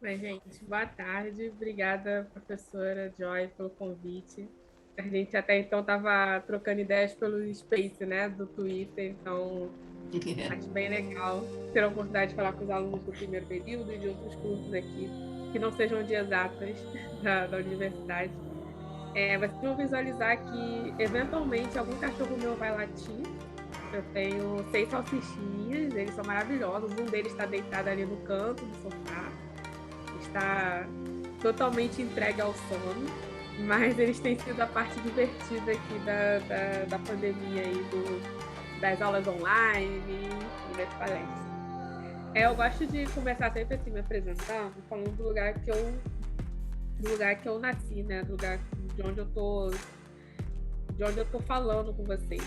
Mas, gente, boa tarde. Obrigada, professora Joy, pelo convite. A gente até então estava trocando ideias pelo Space, né, do Twitter, então acho bem legal ter a oportunidade de falar com os alunos do primeiro período e de outros cursos aqui, que não sejam de exatas da universidade. Vocês vão visualizar que, eventualmente, algum cachorro meu vai latir. Eu tenho 6 salsichinhas, eles são maravilhosos. Um deles está deitado ali no canto do sofá, está totalmente entregue ao sono, mas eles têm sido a parte divertida aqui da pandemia e das aulas online e das palestras. Eu gosto de começar sempre assim, me apresentando, falando do lugar que eu nasci, né? Do lugar de onde eu tô falando com vocês.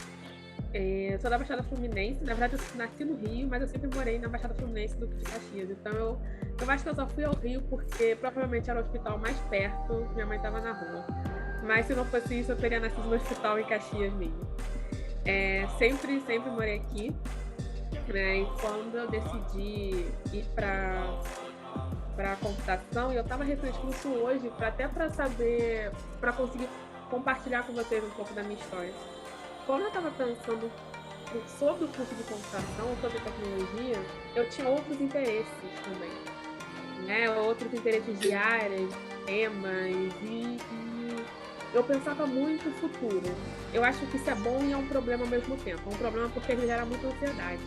Eu sou da Baixada Fluminense, na verdade eu nasci no Rio, mas eu sempre morei na Baixada Fluminense do que de Caxias. Então eu acho que eu só fui ao Rio porque provavelmente era o hospital mais perto, minha mãe estava na rua. Mas se não fosse isso, eu teria nascido no hospital em Caxias mesmo. Sempre morei aqui, né? E quando eu decidi ir para a computação, e eu estava refletindo isso hoje, até para saber, para conseguir compartilhar com vocês um pouco da minha história. Quando eu estava pensando sobre o curso de computação, sobre tecnologia, eu tinha outros interesses também, né? Outros interesses de áreas, temas, e eu pensava muito no futuro. Eu acho que isso é bom e é um problema ao mesmo tempo. É um problema porque ele gera muita ansiedade.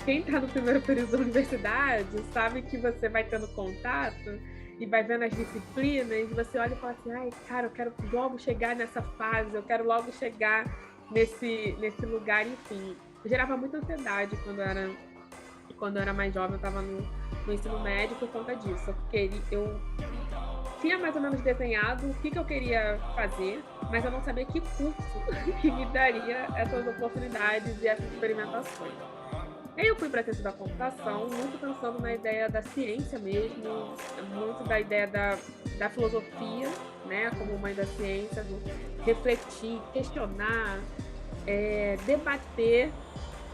Quem está no primeiro período da universidade sabe que você vai tendo contato e vai vendo as disciplinas, e você olha e fala assim, ai, cara, eu quero logo chegar nessa fase, eu quero logo chegar nesse lugar, enfim. Gerava muita ansiedade quando eu era mais jovem, eu estava no ensino médio por conta disso, porque eu tinha mais ou menos desenhado o que eu queria fazer, mas eu não sabia que curso que me daria essas oportunidades e essas experimentações. Aí eu fui para a ciência da computação, muito pensando na ideia da ciência mesmo, muito da ideia da filosofia, né, como mãe da ciência, do refletir, questionar, debater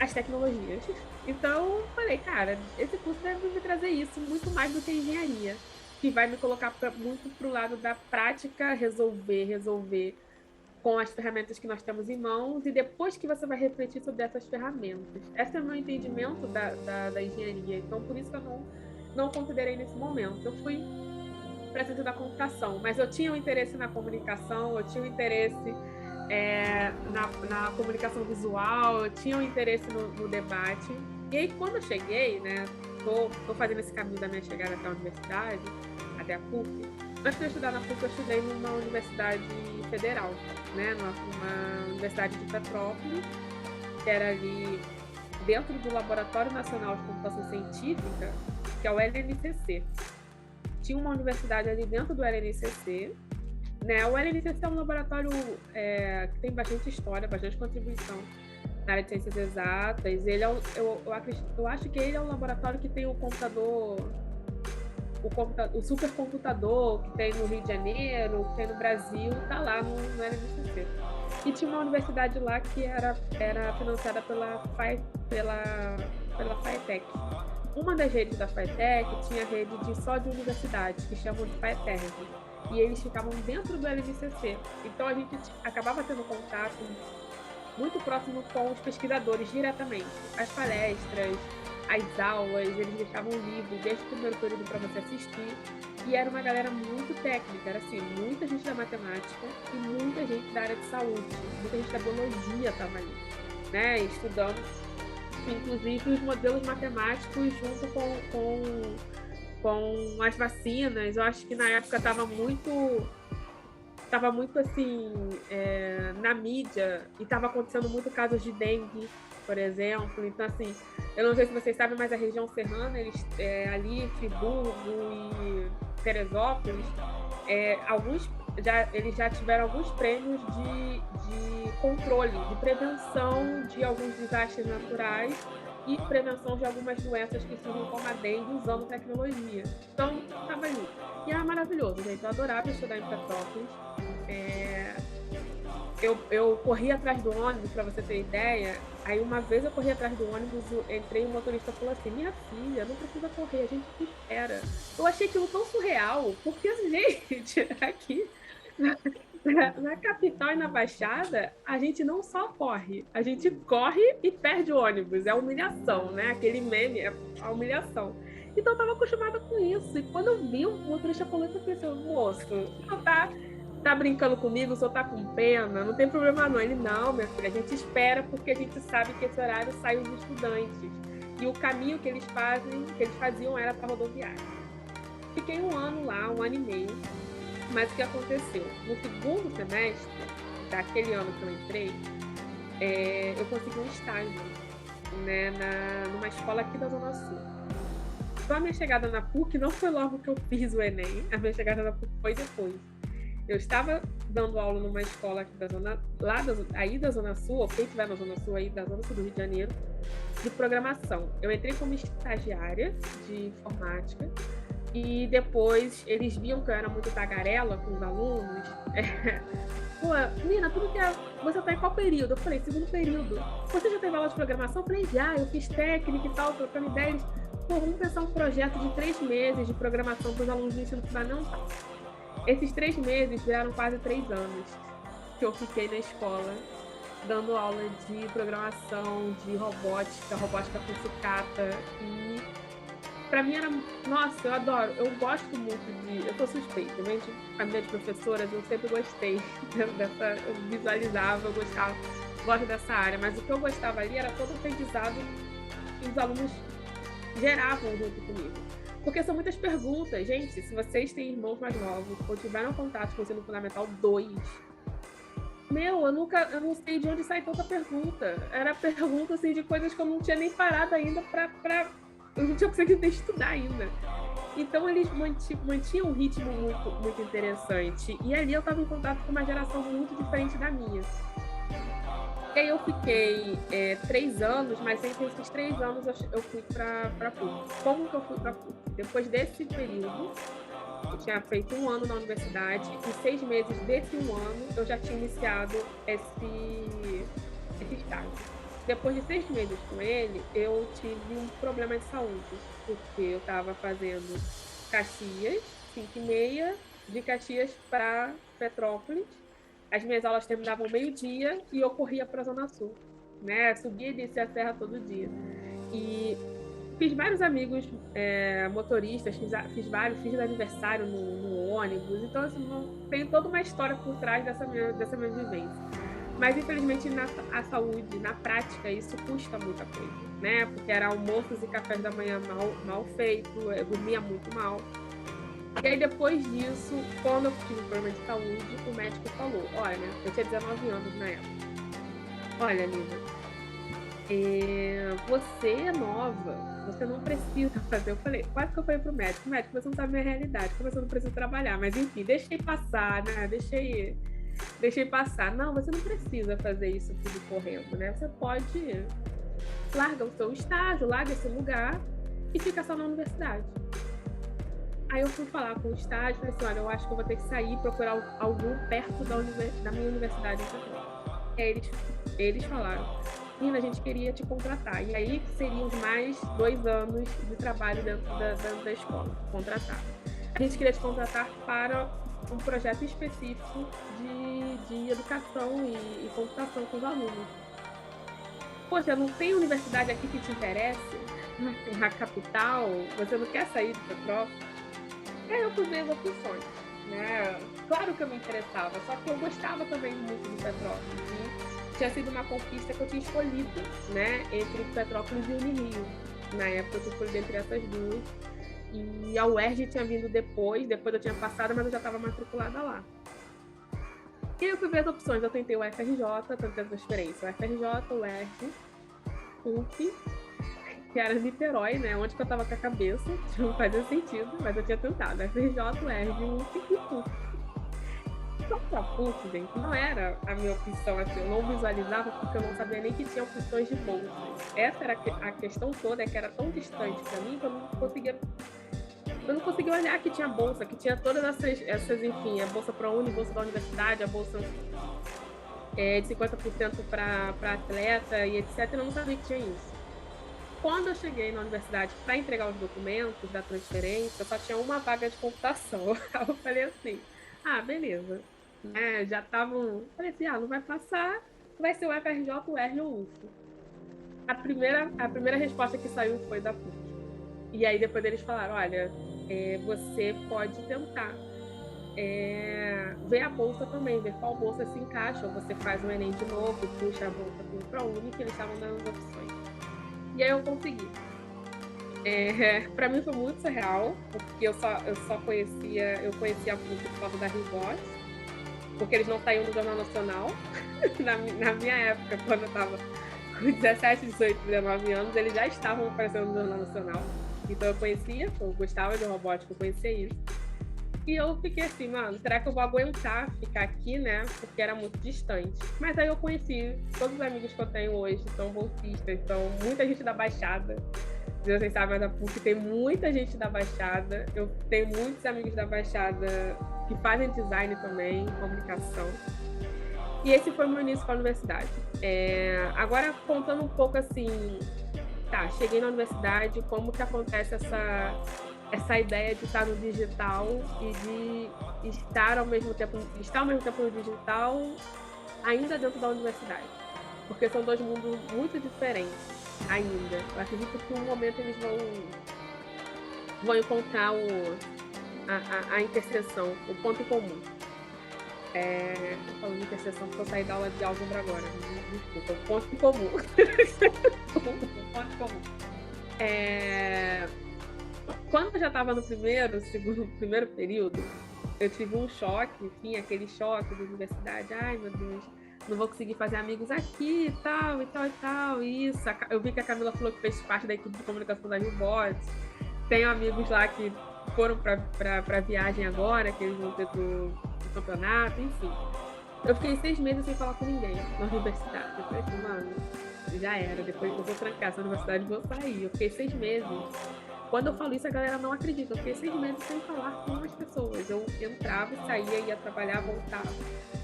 as tecnologias. Então, falei, cara, esse curso deve me trazer isso muito mais do que engenharia, que vai me colocar muito para o lado da prática, resolver com as ferramentas que nós temos em mãos e depois que você vai refletir sobre essas ferramentas. Esse é o meu entendimento da engenharia, então por isso que eu não considerei nesse momento. Eu fui para a ciência da computação, mas eu tinha um interesse na comunicação, eu tinha um interesse na comunicação visual, eu tinha um interesse no debate. E aí, quando eu cheguei, né, tô fazendo esse caminho da minha chegada até a universidade, até a PUC. Antes de eu estudar na PUC, eu estudei numa universidade federal, né, numa universidade de Petrópolis, que era ali dentro do Laboratório Nacional de Computação Científica, que é o LNCC. Tinha uma universidade ali dentro do LNCC, né? O LNCC é um laboratório que tem bastante história, bastante contribuição na área de ciências exatas. Ele eu acho que ele é o laboratório que tem o supercomputador que tem no Rio de Janeiro, que tem no Brasil, está lá no LNCC. E tinha uma universidade lá que era financiada pela FATEC. Uma das redes da FATEC tinha rede só de universidades, que chamam de FATERG. E eles ficavam dentro do LNCC. Então a gente acabava tendo contato muito próximo com os pesquisadores diretamente. As palestras, as aulas, eles deixavam livros desde o primeiro período para você assistir. E era uma galera muito técnica, era assim, muita gente da matemática e muita gente da área de saúde, muita gente da biologia estava ali, né, estudando, inclusive os modelos matemáticos junto com as vacinas. Eu acho que na época estava muito assim, na mídia, e estava acontecendo muito casos de dengue, por exemplo. Então, assim, eu não sei se vocês sabem, mas a região serrana, ali, Friburgo e Teresópolis, eles já tiveram alguns prêmios de controle, de prevenção de alguns desastres naturais e prevenção de algumas doenças que surgem como a dengue usando tecnologia. Então, estava ali. E era maravilhoso, gente. Eu adorava estudar em Petrópolis. eu corri atrás do ônibus, para você ter ideia. Aí uma vez eu corri atrás do ônibus, entrei e o motorista falou assim: minha filha, não precisa correr, a gente te espera. Eu achei aquilo tão surreal, porque, gente, aqui na capital e na Baixada, a gente não só corre, a gente corre e perde o ônibus. É a humilhação, né? Aquele meme é a humilhação. Então eu tava acostumada com isso. E quando eu vi o motorista falando, eu pensei, moço, não tá brincando comigo, o senhor tá com pena, não tem problema não. Ele, não, minha filha, a gente espera porque a gente sabe que esse horário sai os estudantes. E o caminho que eles faziam era para rodoviária. Fiquei um ano lá, um ano e meio. Mas o que aconteceu? No segundo semestre daquele ano que eu entrei, eu consegui um estágio, né, numa escola aqui da Zona Sul. Então a minha chegada na PUC não foi logo que eu fiz o Enem, a minha chegada na PUC foi depois. Eu estava dando aula numa escola aqui da Zona, aí da Zona Sul, ou quem estiver na Zona Sul aí da Zona Sul do Rio de Janeiro, de programação. Eu entrei como estagiária de informática, e depois eles viam que eu era muito tagarela com os alunos. Pô, Nina, você tá em qual período? Eu falei, segundo período. Você já teve aula de programação? Eu falei, já, eu fiz técnica e tal, trocando ideias. Pô, vamos pensar um projeto de 3 meses de programação para os alunos do ensino fundamental. Esses 3 meses viraram quase 3 anos que eu fiquei na escola, dando aula de programação, de robótica com sucata. E pra mim era, nossa, eu adoro, eu gosto muito eu sou suspeita, as minhas professoras, eu sempre gostei eu visualizava, eu gosto dessa área, mas o que eu gostava ali era todo o aprendizado que os alunos geravam junto comigo. Porque são muitas perguntas, gente, se vocês têm irmãos mais novos ou tiveram contato com o ensino fundamental 2, eu não sei de onde sai tanta pergunta. Era pergunta, assim, de coisas que eu não tinha nem parado ainda eu não tinha conseguido estudar ainda. Então eles mantinham um ritmo muito, muito interessante. E ali eu estava em contato com uma geração muito diferente da minha. E aí eu fiquei 3 anos, mas entre esses 3 anos eu fui para PUC. Como que eu fui para PUC? Depois desse período, eu tinha feito 1 ano na universidade, e 6 meses desse 1 ano eu já tinha iniciado esse estágio. Depois de 6 meses com ele, eu tive um problema de saúde, porque eu estava fazendo Caxias, 5h30, de Caxias para Petrópolis. As minhas aulas terminavam meio-dia e eu corria para a Zona Sul, né? Subia e descia a serra todo dia. E fiz vários amigos motoristas, fiz aniversário no ônibus. Então, assim, tem toda uma história por trás dessa minha vivência. Mas, infelizmente, a saúde, na prática, isso custa muita coisa, né? Porque eram almoços e cafés da manhã mal feito, eu dormia muito mal. E aí, depois disso, quando eu tive um problema de saúde, o médico falou, olha, eu tinha 19 anos na época. Olha, Nina, você é nova, você não precisa fazer. Eu falei, quase que eu falei pro médico, você não sabe a minha realidade, porque você não precisa trabalhar. Mas, enfim, deixei passar, né? Deixei passar. Não, você não precisa fazer isso tudo correndo, né? Você pode larga o seu estágio, larga esse lugar e fica só na universidade. Aí eu fui falar com o estágio e falei assim, olha, eu acho que eu vou ter que sair e procurar algum perto da minha universidade em Petrópolis. E aí eles falaram, Nina, a gente queria te contratar. E aí seriam mais 2 anos de trabalho dentro da escola, contratar. A gente queria te contratar para um projeto específico de educação e computação com os alunos. Poxa, não tem universidade aqui que te interesse? Na capital? Você não quer sair de Petrópolis? Aí eu fui ver as opções, né? Claro que eu me interessava, só que eu gostava também muito de Petrópolis. E tinha sido uma conquista que eu tinha escolhido, né? Entre Petrópolis e Unirio. Na época eu escolhi entre essas duas. E a UERJ tinha vindo depois eu tinha passado, mas eu já estava matriculada lá. E aí eu fui ver as opções, eu tentei o FRJ, tentei a transferência, o FRJ, o UERJ, PUC, que era Niterói, né, onde que eu estava com a cabeça, não fazia sentido, mas eu tinha tentado, FRJ, UERJ, UF e PUC. Só que a PUC, gente, não era a minha opção, assim, eu não visualizava porque eu não sabia nem que tinha opções de bolsa. Essa era a questão toda, que era tão distante para mim que eu não conseguia olhar que tinha bolsa, que tinha todas essas enfim, a bolsa ProUni, bolsa da universidade, a bolsa... de 50% para atleta e etc. Eu não sabia que tinha isso. Quando eu cheguei na universidade para entregar os documentos da transferência, só tinha uma vaga de computação. Aí eu falei assim, beleza. Né? Já estavam... Falei assim, não vai passar, vai ser o FRJ, o R ou o UF. A primeira resposta que saiu foi da PUC. E aí depois eles falaram, olha, você pode tentar ver a bolsa também, ver qual bolsa se encaixa, ou você faz um Enem de novo, puxa a bolsa para o ProUni, que eles estavam dando as opções. E aí eu consegui. Para mim foi muito surreal, porque eu conhecia a PUC por causa da Ribot, porque eles não saíam no Jornal Nacional. na minha época, quando eu estava com 17, 18, 19 anos, eles já estavam aparecendo no Jornal Nacional. Então eu gostava de robótica, eu conhecia isso. E eu fiquei assim, mano, será que eu vou aguentar ficar aqui, né? Porque era muito distante. Mas aí eu conheci todos os amigos que eu tenho hoje, são bolsistas, então muita gente da Baixada. Vocês sabem, mas a PUC tem muita gente da Baixada. Eu tenho muitos amigos da Baixada que fazem design também, comunicação. E esse foi o meu início com a universidade. Agora, contando um pouco assim, cheguei na universidade, como que acontece essa ideia de estar no digital e de estar ao mesmo tempo no digital, ainda dentro da universidade. Porque são dois mundos muito diferentes ainda. Eu acredito que em um momento eles vão encontrar a interseção, o ponto comum. Falando de interseção, porque eu saí da aula de álgebra agora. Desculpa, o ponto comum. O ponto comum. Quando eu já estava no primeiro período, eu tive um choque, enfim, aquele choque da universidade. Ai, meu Deus, não vou conseguir fazer amigos aqui e tal. Isso. Eu vi que a Camila falou que fez parte da equipe de comunicação da Ribot. Tenho amigos lá que foram para viagem agora, que eles vão ter do campeonato, enfim. Eu fiquei 6 meses sem falar com ninguém na universidade. Eu falei assim, mano, já era, depois eu vou trancar essa universidade e vou sair. Eu fiquei 6 meses. Quando eu falo isso, a galera não acredita. Eu fiquei 6 meses sem falar com as pessoas. Eu entrava e saía, ia trabalhar, voltava.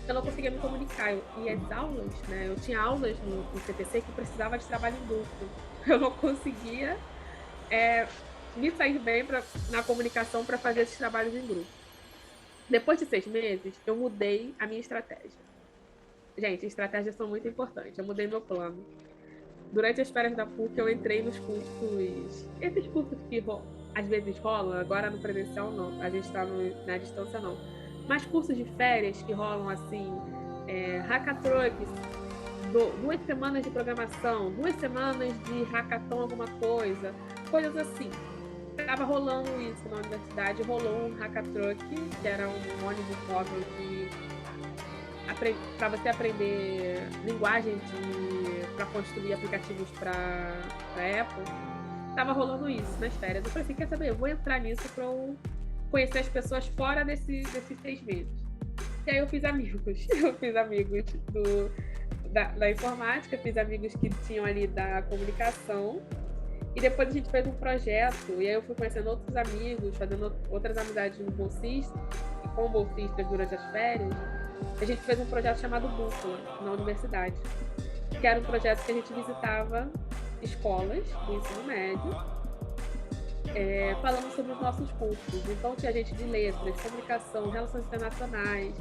Eu não conseguia me comunicar. E as aulas, né? Eu tinha aulas no CTC que precisava de trabalho em grupo. Eu não conseguia me sair bem na comunicação para fazer esses trabalhos em grupo. Depois de 6 meses, eu mudei a minha estratégia. Gente, estratégias são muito importantes. Eu mudei meu plano. Durante as férias da PUC, eu entrei nos cursos... Esses cursos que às vezes rolam, agora no presencial não, a gente está na distância não. Mas cursos de férias que rolam assim, hackathons, 2 semanas de programação, 2 semanas de hackathon alguma coisa, coisas assim. Estava rolando isso na universidade, rolou um hackathon, que era um ônibus móvel para você aprender linguagem para construir aplicativos para Apple. Tava rolando isso nas férias. Eu falei assim, quer saber? Eu vou entrar nisso para eu conhecer as pessoas fora desses 6 meses. E aí eu fiz amigos. Eu fiz amigos da informática, fiz amigos que tinham ali da comunicação. E depois a gente fez um projeto, e aí eu fui conhecendo outros amigos, fazendo outras amizades no bolsista, e com bolsistas durante as férias. A gente fez um projeto chamado Bússola, na universidade, que era um projeto que a gente visitava escolas do ensino médio, falando sobre os nossos cursos. Então tinha gente de letras, comunicação, relações internacionais.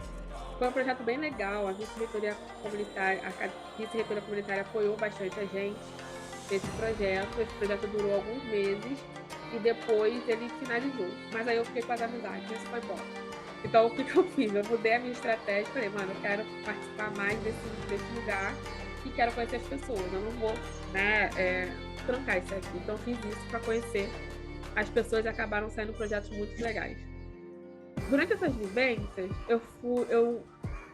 Foi um projeto bem legal, a vice-reitoria comunitária apoiou bastante a gente nesse projeto. Esse projeto durou alguns meses e depois ele finalizou. Mas aí eu fiquei com as amizades, isso foi bom. Então, o que eu fiz? Eu mudei a minha estratégia, falei, mano, eu quero participar mais desse lugar e quero conhecer as pessoas. Eu não vou, trancar isso aqui. Então, eu fiz isso para conhecer as pessoas e acabaram saindo projetos muito legais. Durante essas vivências, eu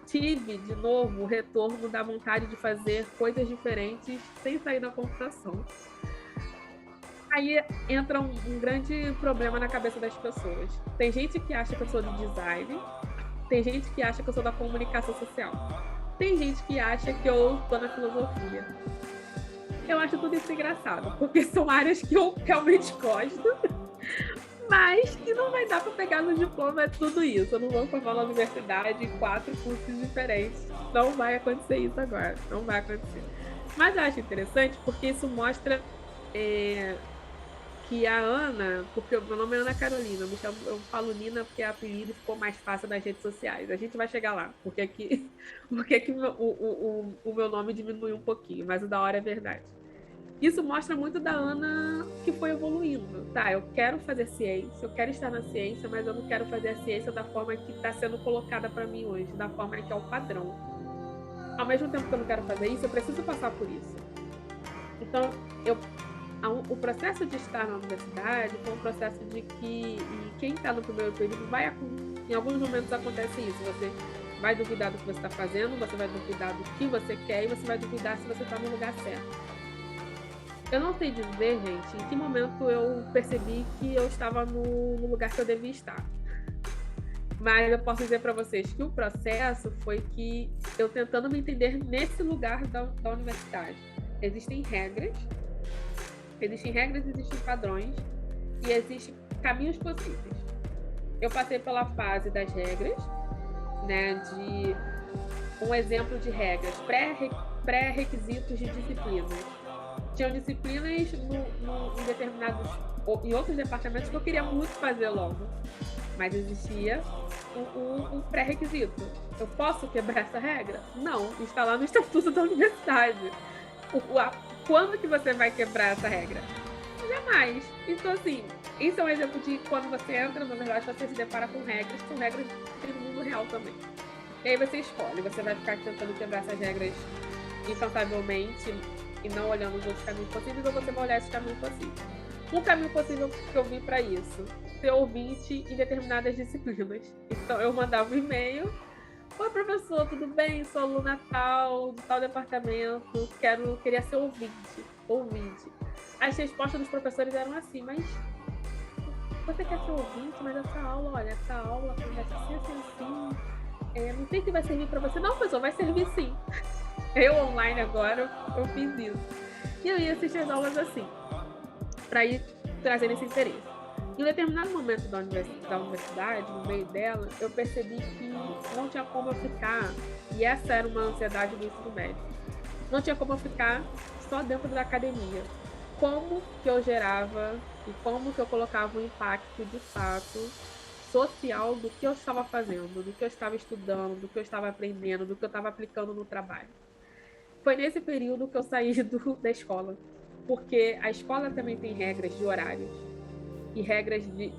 tive, de novo, o retorno da vontade de fazer coisas diferentes sem sair da computação. Aí entra um grande problema na cabeça das pessoas. Tem gente que acha que eu sou de design, tem gente que acha que eu sou da comunicação social, tem gente que acha que eu tô na filosofia. Eu acho tudo isso engraçado, porque são áreas que eu realmente gosto, Mas que não vai dar para pegar no diploma é tudo isso. Eu não vou formar na universidade em 4 cursos diferentes. Não vai acontecer isso agora. Não vai acontecer. Mas eu acho interessante porque isso mostra que a Ana, porque o meu nome é Ana Carolina, eu falo Nina porque é apelido ficou mais fácil nas redes sociais. A gente vai chegar lá, porque aqui, porque que o meu nome diminuiu um pouquinho, mas o da hora é verdade. Isso mostra muito da Ana que foi evoluindo. Tá, eu quero fazer ciência, eu quero estar na ciência, mas eu não quero fazer a ciência da forma que está sendo colocada para mim hoje, da forma que é o padrão. Ao mesmo tempo que eu não quero fazer isso, eu preciso passar por isso. Então, o processo de estar na universidade foi um processo de que quem está no primeiro período em alguns momentos acontece isso. Você vai duvidar do que você está fazendo, você vai duvidar do que você quer e você vai duvidar se você está no lugar certo. Eu não sei dizer, gente, em que momento eu percebi que eu estava no lugar que eu devia estar. Mas eu posso dizer para vocês que o processo foi que eu tentando me entender nesse lugar da universidade. Existem regras, existem padrões e existem caminhos possíveis. Eu passei pela fase das regras, né, de um exemplo de regras, pré-requisitos de disciplinas. Tinham disciplinas em outros departamentos que eu queria muito fazer logo, mas existia um pré-requisito. Eu posso quebrar essa regra? Não, está lá no estatuto da universidade. Quando que você vai quebrar essa regra? Jamais. Então, assim, isso é um exemplo de quando você entra na verdade, você se depara com regras no mundo real também. E aí você escolhe, você vai ficar tentando quebrar essas regras incansavelmente e não olhando os outros caminhos possíveis, ou você vai olhar esses caminhos possíveis. Um caminho possível que eu vi para isso, ser ouvinte em determinadas disciplinas. Então, eu mandava um e-mail: oi, professor, tudo bem? Sou aluna tal, de tal departamento, queria ser ouvinte. As respostas dos professores eram assim: mas você quer ser ouvinte, mas essa aula conversa assim, não sei se vai servir para você. Não, professor, vai servir sim. Eu online agora, eu fiz isso. E eu ia assistir as aulas assim, para ir trazendo esse interesse. Em um determinado momento da universidade, no meio dela, eu percebi que não tinha como eu ficar, e essa era uma ansiedade do ensino médio, não tinha como eu ficar só dentro da academia. Como que eu gerava e como que eu colocava um impacto de fato social do que eu estava fazendo, do que eu estava estudando, do que eu estava aprendendo, do que eu estava aplicando no trabalho. Foi nesse período que eu saí da escola, porque a escola também tem regras de horários e regras de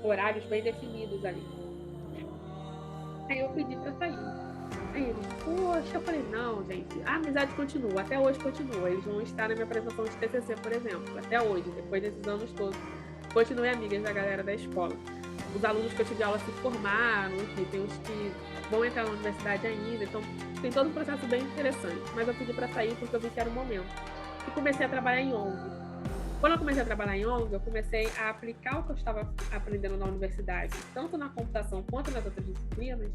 horários bem definidos ali. Aí eu pedi para sair. Aí eles, poxa, eu falei, não, gente, a amizade continua, até hoje continua. Eles vão estar na minha apresentação de TCC, por exemplo, até hoje, depois desses anos todos. Continuei amigas da galera da escola. Os alunos que eu tive aula se formaram, enfim, tem uns que vão entrar na universidade ainda, então tem todo um processo bem interessante. Mas eu pedi para sair porque eu vi que era o momento. E comecei a trabalhar em ONG. Quando eu comecei a trabalhar em ONG, eu comecei a aplicar o que eu estava aprendendo na universidade, tanto na computação quanto nas outras disciplinas,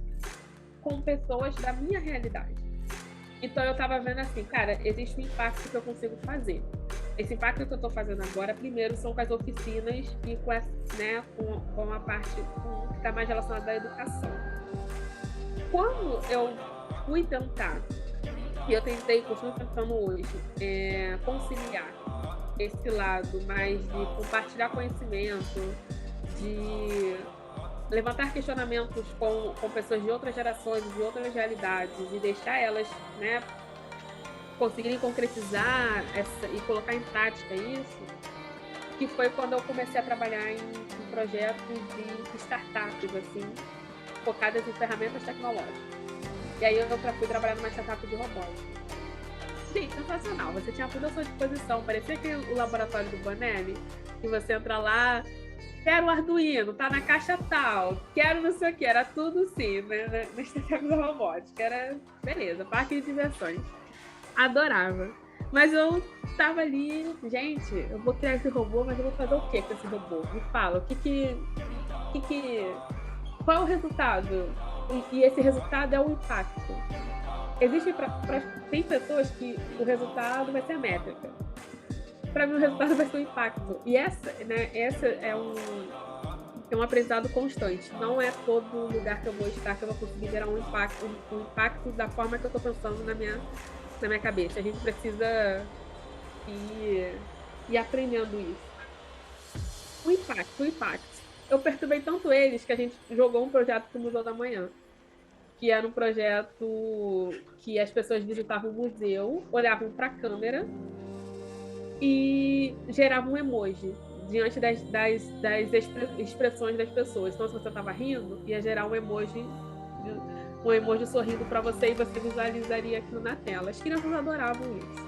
com pessoas da minha realidade. Então eu estava vendo assim, cara, existe um impacto que eu consigo fazer. Esse impacto que eu estou fazendo agora, primeiro, são com as oficinas e com a parte que está mais relacionada à educação. Quando eu fui tentar, e eu continuo tentando hoje, conciliar esse lado mais de compartilhar conhecimento, de levantar questionamentos com pessoas de outras gerações, de outras realidades, e deixar elas, conseguirem concretizar e colocar em prática isso, que foi quando eu comecei a trabalhar em projetos de startups, assim, focadas em ferramentas tecnológicas. E aí eu fui trabalhar numa startup de robótica. Gente, sensacional, você tinha tudo à sua disposição, parecia que o laboratório do Bonelli, que você entra lá, quero o Arduino, tá na caixa tal, quero não sei o que, era tudo sim, né, na startup da robótica, era, beleza, parque de diversões. Adorava. Mas eu tava ali, gente, eu vou criar esse robô, mas eu vou fazer o que com esse robô? Me fala, qual é o resultado? E esse resultado é o impacto. Tem pessoas que o resultado vai ser a métrica. para mim o resultado vai ser o impacto. E essa é um aprendizado constante. Não é todo lugar que eu vou estar que eu vou conseguir gerar um impacto da forma que eu estou pensando na minha cabeça. A gente precisa ir aprendendo isso. O impacto. Eu perturbei tanto eles que a gente jogou um projeto para o Museu da Manhã, que era um projeto que as pessoas visitavam o museu, olhavam para a câmera e geravam um emoji diante das expressões das pessoas. Então, se você estava rindo, ia gerar um emoji sorrindo para você e você visualizaria aquilo na tela. As crianças adoravam isso.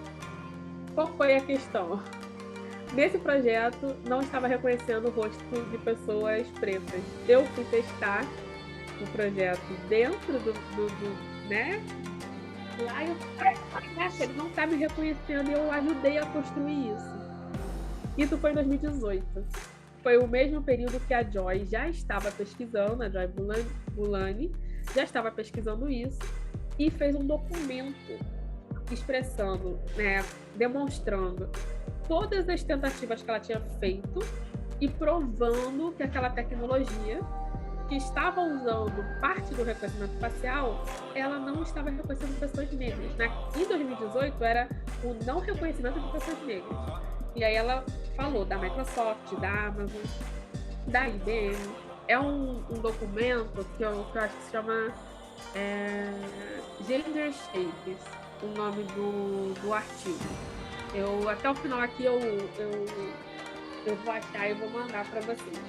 Qual foi a questão? Nesse projeto, não estava reconhecendo o rosto de pessoas pretas. Eu fui testar o projeto dentro né? Lá eu falei, ele não está me reconhecendo e eu ajudei a construir isso. Isso foi em 2018. Foi o mesmo período que a Joy já estava pesquisando, a Joy Bulani já estava pesquisando isso e fez um documento expressando, né, demonstrando todas as tentativas que ela tinha feito e provando que aquela tecnologia que estava usando parte do reconhecimento facial, ela não estava reconhecendo pessoas negras. Né? Em 2018, era o não reconhecimento de pessoas negras. E aí ela falou da Microsoft, da Amazon, da IBM. É um documento que eu acho que se chama Gender Shapes, o nome do artigo. Até o final aqui eu vou achar e vou mandar para vocês.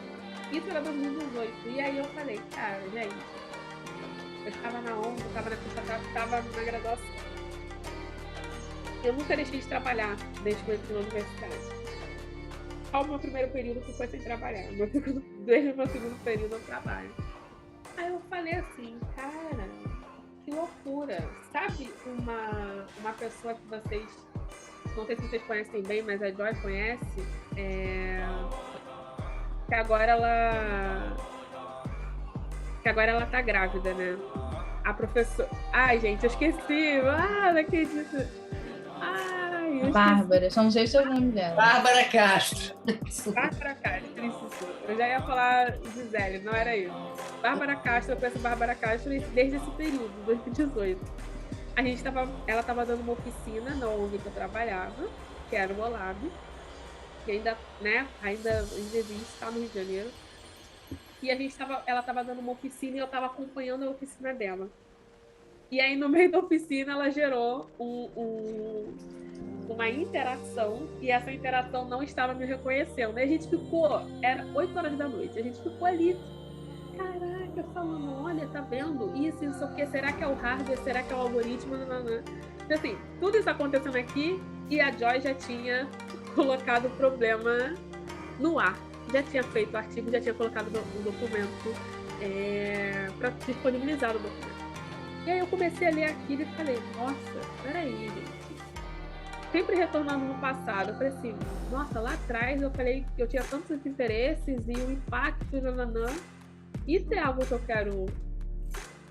Isso era 2018. E aí eu falei, cara, gente, eu estava na ONU, estava na pista, estava na graduação. Eu nunca deixei de trabalhar desde que eu entrei na universidade. Ao meu primeiro período que foi sem trabalhar. Desde o meu segundo período eu trabalho. Aí eu falei assim, cara, que loucura. Sabe uma pessoa que vocês, não sei se vocês conhecem bem, mas a Joy conhece, que agora ela tá grávida, né? A professora... Ai, gente, eu esqueci. Não acredito. Bárbara, só não sei o seu nome dela. Bárbara Castro. Bárbara Castro, isso. Eu já ia falar Gisele, não era isso. Bárbara Castro, eu conheço a Bárbara Castro desde esse período, 2018. Ela estava dando uma oficina na ONG que eu trabalhava, que era o OLAB, que ainda existe, está no Rio de Janeiro. E ela estava dando uma oficina e eu estava acompanhando a oficina dela. E aí, no meio da oficina, ela gerou uma interação, e essa interação não estava me reconhecendo. E a gente era 8 horas da noite, a gente ficou ali, caraca, falando, olha, tá vendo? Isso o que? Será que é o hardware? Será que é o algoritmo? Então, assim, tudo isso acontecendo aqui, e a Joy já tinha colocado o problema no ar. Já tinha feito o artigo, já tinha colocado o documento para disponibilizar o documento. E aí eu comecei a ler aquilo e falei, nossa, peraí, gente. Sempre retornando no passado, eu falei assim, nossa, lá atrás eu falei que eu tinha tantos interesses e o impacto, isso é algo que eu quero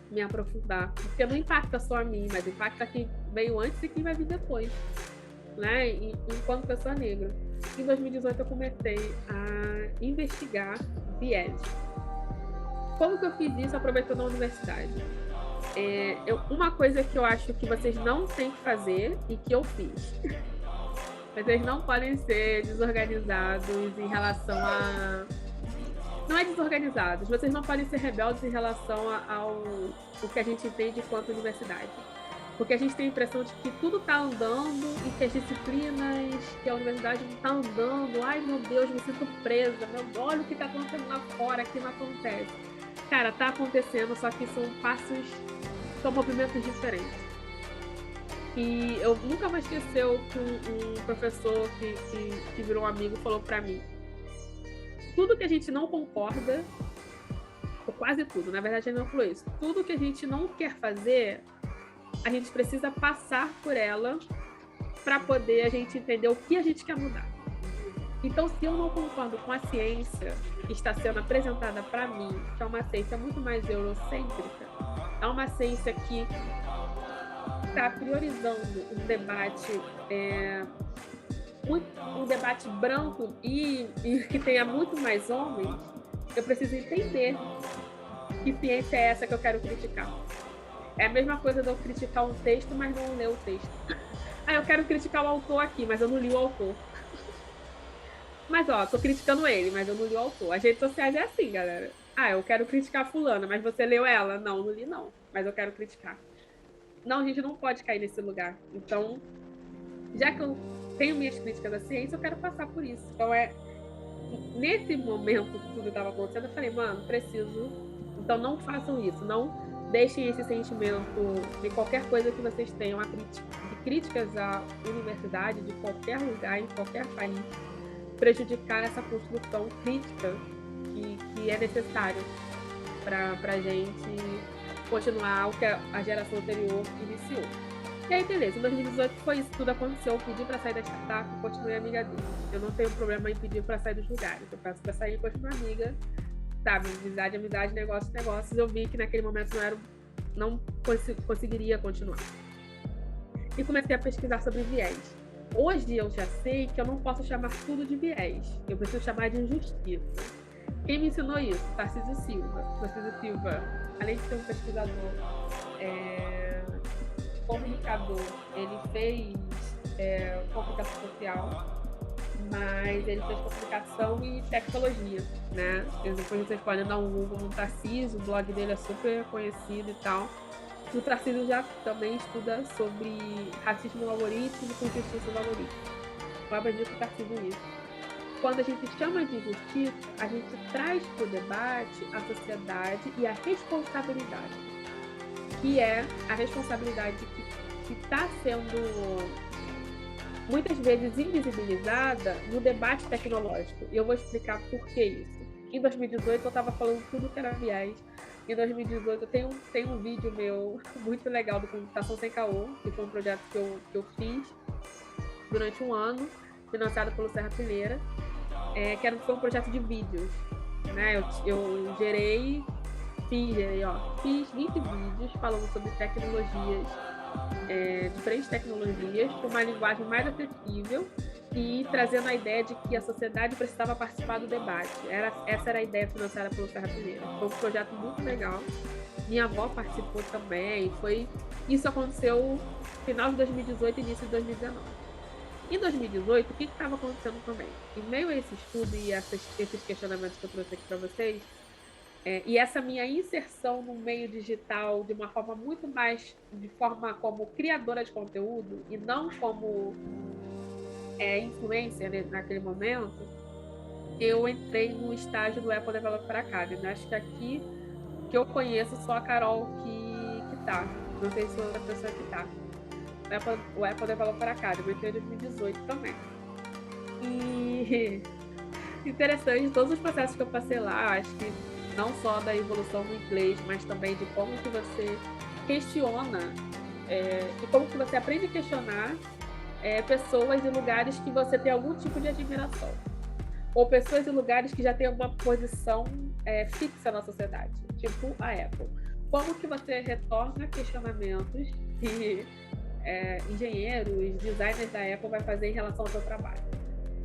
me aprofundar, porque não impacta só a mim, mas impacta quem veio antes e quem vai vir depois, né? Enquanto pessoa negra. Em 2018 eu comecei a investigar viés. Como que eu fiz isso aproveitando a universidade? Uma coisa que eu acho que vocês não têm que fazer e que eu fiz. Vocês não podem ser desorganizados em relação a... Não é desorganizados, vocês não podem ser rebeldes em relação ao que a gente entende enquanto universidade. Porque a gente tem a impressão de que tudo está andando e que as disciplinas, que a universidade não está andando. Ai, meu Deus, me sinto presa. Olha o que está acontecendo lá fora, aqui não acontece. Cara, tá acontecendo, só que são movimentos diferentes. E eu nunca vou esquecer o que um professor que virou um amigo falou pra mim. Tudo que a gente não concorda, ou quase tudo, na verdade ele não falou isso, tudo que a gente não quer fazer, a gente precisa passar por ela para poder a gente entender o que a gente quer mudar. Então, se eu não concordo com a ciência que está sendo apresentada para mim, que é uma ciência muito mais eurocêntrica, é uma ciência que está priorizando um debate um debate branco e que tenha muito mais homens, eu preciso entender que ciência é essa que eu quero criticar. É a mesma coisa de eu criticar um texto, mas não ler o texto. Ah, eu quero criticar o autor aqui, mas eu não li o autor. Mas, ó, tô criticando ele, mas eu não li o autor. As redes sociais é assim, galera. Ah, eu quero criticar fulana, mas você leu ela? Não, não li não, mas eu quero criticar. Não, a gente não pode cair nesse lugar. Então, já que eu tenho minhas críticas à ciência, eu quero passar por isso. Então, nesse momento que tudo estava acontecendo, eu falei, mano, preciso. Então, não façam isso. Não deixem esse sentimento de qualquer coisa que vocês tenham, de críticas à universidade, de qualquer lugar, em qualquer país, prejudicar essa construção crítica que é necessário para a gente continuar o que a geração anterior iniciou. E aí, beleza, em 2018 foi isso, tudo aconteceu, eu pedi para sair da startup e continuei amiga dele. Eu não tenho problema em pedir para sair dos lugares, eu peço para sair e continuar amiga, sabe? Amizade, amizade, negócio, negócios. Eu vi que naquele momento não conseguiria continuar. E comecei a pesquisar sobre viés. Hoje eu já sei que eu não posso chamar tudo de viés, eu preciso chamar de injustiça. Quem me ensinou isso? Tarcísio Silva. Tarcísio Silva, além de ser um pesquisador, comunicador, ele fez comunicação social, mas ele fez comunicação e tecnologia, né? Depois vocês podem dar um Google no Tarcísio, o blog dele é super conhecido e tal. O Tarcísio já também estuda sobre racismo no algoritmo e justiça no algoritmo. Eu aprendi com o Tarcísio isso. Quando a gente chama de justiça, a gente traz para o debate a sociedade e a responsabilidade, que é a responsabilidade que está sendo muitas vezes invisibilizada no debate tecnológico. E eu vou explicar por que isso. Em 2018 eu estava falando tudo que era viés. Em 2018 eu tenho um vídeo meu muito legal do Computação Sem Caô, que foi um projeto que eu fiz durante um ano, financiado pelo Serra Pilheira, foi um projeto de vídeos, né? Eu fiz 20 vídeos falando sobre tecnologias, diferentes tecnologias, com uma linguagem mais acessível e trazendo a ideia de que a sociedade precisava participar do debate. Essa era a ideia financiada pelo Serra Pilheira. Foi um projeto muito legal. Minha avó participou também. Isso aconteceu no final de 2018 e início de 2019. Em 2018, o que estava acontecendo também? Em meio a esse estudo e esses questionamentos que eu trouxe aqui para vocês, e essa minha inserção no meio digital de uma forma muito mais de forma como criadora de conteúdo e não como influencer, né, naquele momento, eu entrei no estágio do Apple Developer Academy. Acho que aqui que eu conheço só a Carol que tá. Não sei se outra pessoa que tá. O Apple Developer Academy, eu entrei em 2018 também. E interessante, todos os processos que eu passei lá, acho que não só da evolução do inglês, mas também de como que você questiona e como que você aprende a questionar pessoas e lugares que você tem algum tipo de admiração. Ou pessoas e lugares que já têm uma posição fixa na sociedade, tipo a Apple. Como que você retorna questionamentos que engenheiros, designers da Apple vai fazer em relação ao seu trabalho?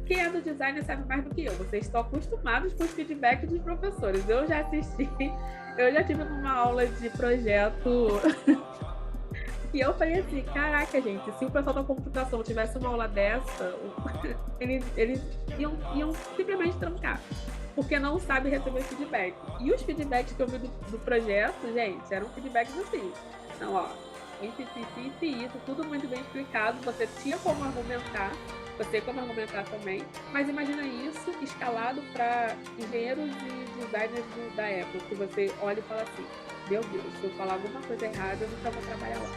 Quem é do design sabe mais do que eu. Vocês estão acostumados com os feedbacks dos professores. Eu já assisti, eu já tive uma aula de projeto e eu falei assim, caraca, gente, se o pessoal da computação tivesse uma aula dessa, eles iam simplesmente trancar, porque não sabe receber feedback. E os feedbacks que eu vi do projeto, gente, eram feedbacks assim. Então, ó, isso, tudo muito bem explicado, você tinha como argumentar, você como argumentar também, mas imagina isso escalado para engenheiros e designers da Apple, que você olha e fala assim, meu Deus, se eu falar alguma coisa errada, eu nunca vou trabalhar lá.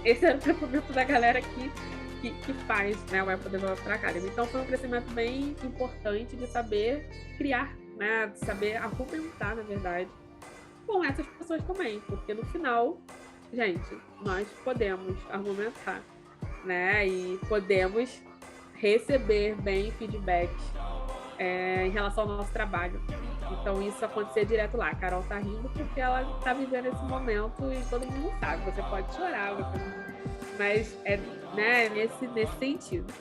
Esse era o pensamento da galera que faz, né, o Apple Developer Academy. Então foi um crescimento bem importante de saber criar, né, de saber argumentar, na verdade, com essas pessoas também, porque no final, gente, nós podemos argumentar, né, e podemos receber bem feedbacks em relação ao nosso trabalho. Então isso acontecer direto lá. A Carol tá rindo porque ela tá vivendo esse momento e todo mundo sabe. Você pode chorar, mas nesse sentido.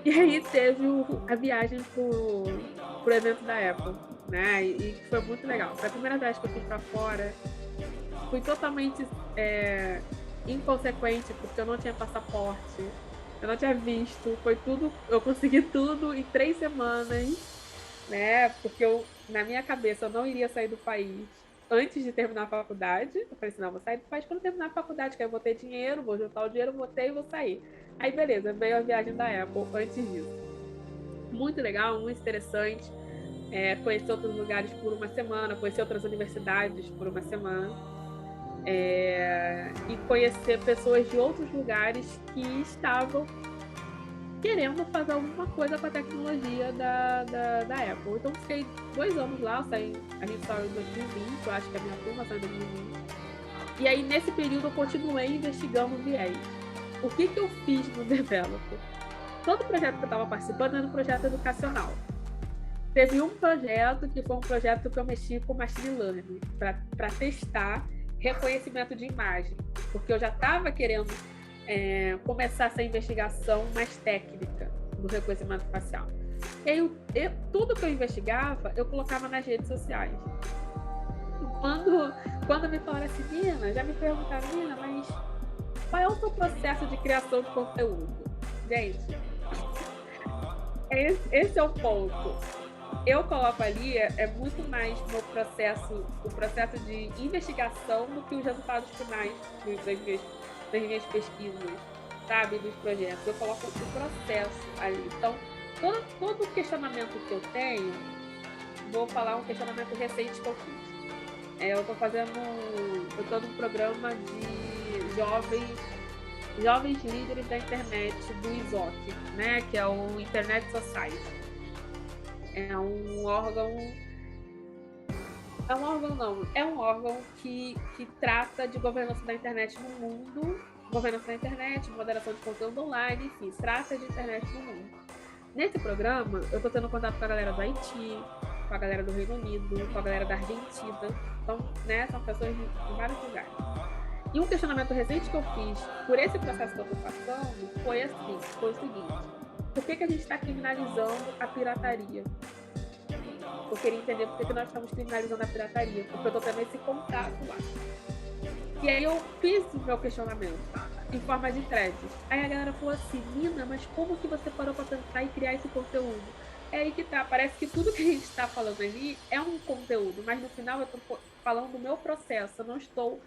E aí teve a viagem pro evento da Apple, né? E foi muito legal. Foi a primeira vez que eu fui pra fora. Fui totalmente inconsequente, porque eu não tinha passaporte, eu não tinha visto. Foi tudo, eu consegui tudo em 3 semanas, né? Porque na minha cabeça, eu não iria sair do país antes de terminar a faculdade. Eu falei assim, não, vou sair do país quando terminar a faculdade, que aí eu vou ter dinheiro, vou juntar o dinheiro, vou ter e vou sair. Aí, beleza, veio a viagem da Apple antes disso. Muito legal, muito interessante. Conhecer outros lugares por uma semana, conhecer outras universidades por uma semana. E conhecer pessoas de outros lugares que estavam querendo fazer alguma coisa com a tecnologia da Apple. Então, fiquei 2 anos lá, a gente saiu em 2020, eu acho que a minha turma saiu em 2020. E aí, nesse período, eu continuei investigando o viés. O que eu fiz no Developer? Todo projeto que eu estava participando era um projeto educacional. Teve um projeto que foi um projeto que eu mexi com Machine Learning, para testar reconhecimento de imagem, porque eu já estava querendo começar essa investigação mais técnica do reconhecimento facial. E aí, tudo que eu investigava, eu colocava nas redes sociais. Quando me falaram assim, Nina, já me perguntaram, Nina, mas qual é o seu processo de criação de conteúdo? Gente, esse é o ponto. Eu coloco ali muito mais o processo de investigação do que os resultados finais das minhas pesquisas, sabe, dos projetos. Eu coloco o processo ali. Então, todo questionamento que eu tenho, vou falar um questionamento recente que eu fiz. Eu estou num programa de jovens líderes da internet do ISOC, né, que é o Internet Society. É um órgão que trata de governança da internet no mundo, governança da internet, moderação de conteúdo online, enfim, trata de internet no mundo. Nesse programa, eu estou tendo contato com a galera do Haiti, com a galera do Reino Unido, com a galera da Argentina. Então, né, são pessoas de vários lugares. E um questionamento recente que eu fiz por esse processo que eu estou passando foi o seguinte: por que a gente está criminalizando a pirataria? Eu queria entender por que nós estamos criminalizando a pirataria, porque eu estou tendo esse contato lá. E aí eu fiz o meu questionamento em forma de threads. Aí a galera falou assim, Nina, mas como que você parou para pensar em criar esse conteúdo? É aí que tá, parece que tudo que a gente está falando ali é um conteúdo, mas no final eu estou falando do meu processo, eu não estou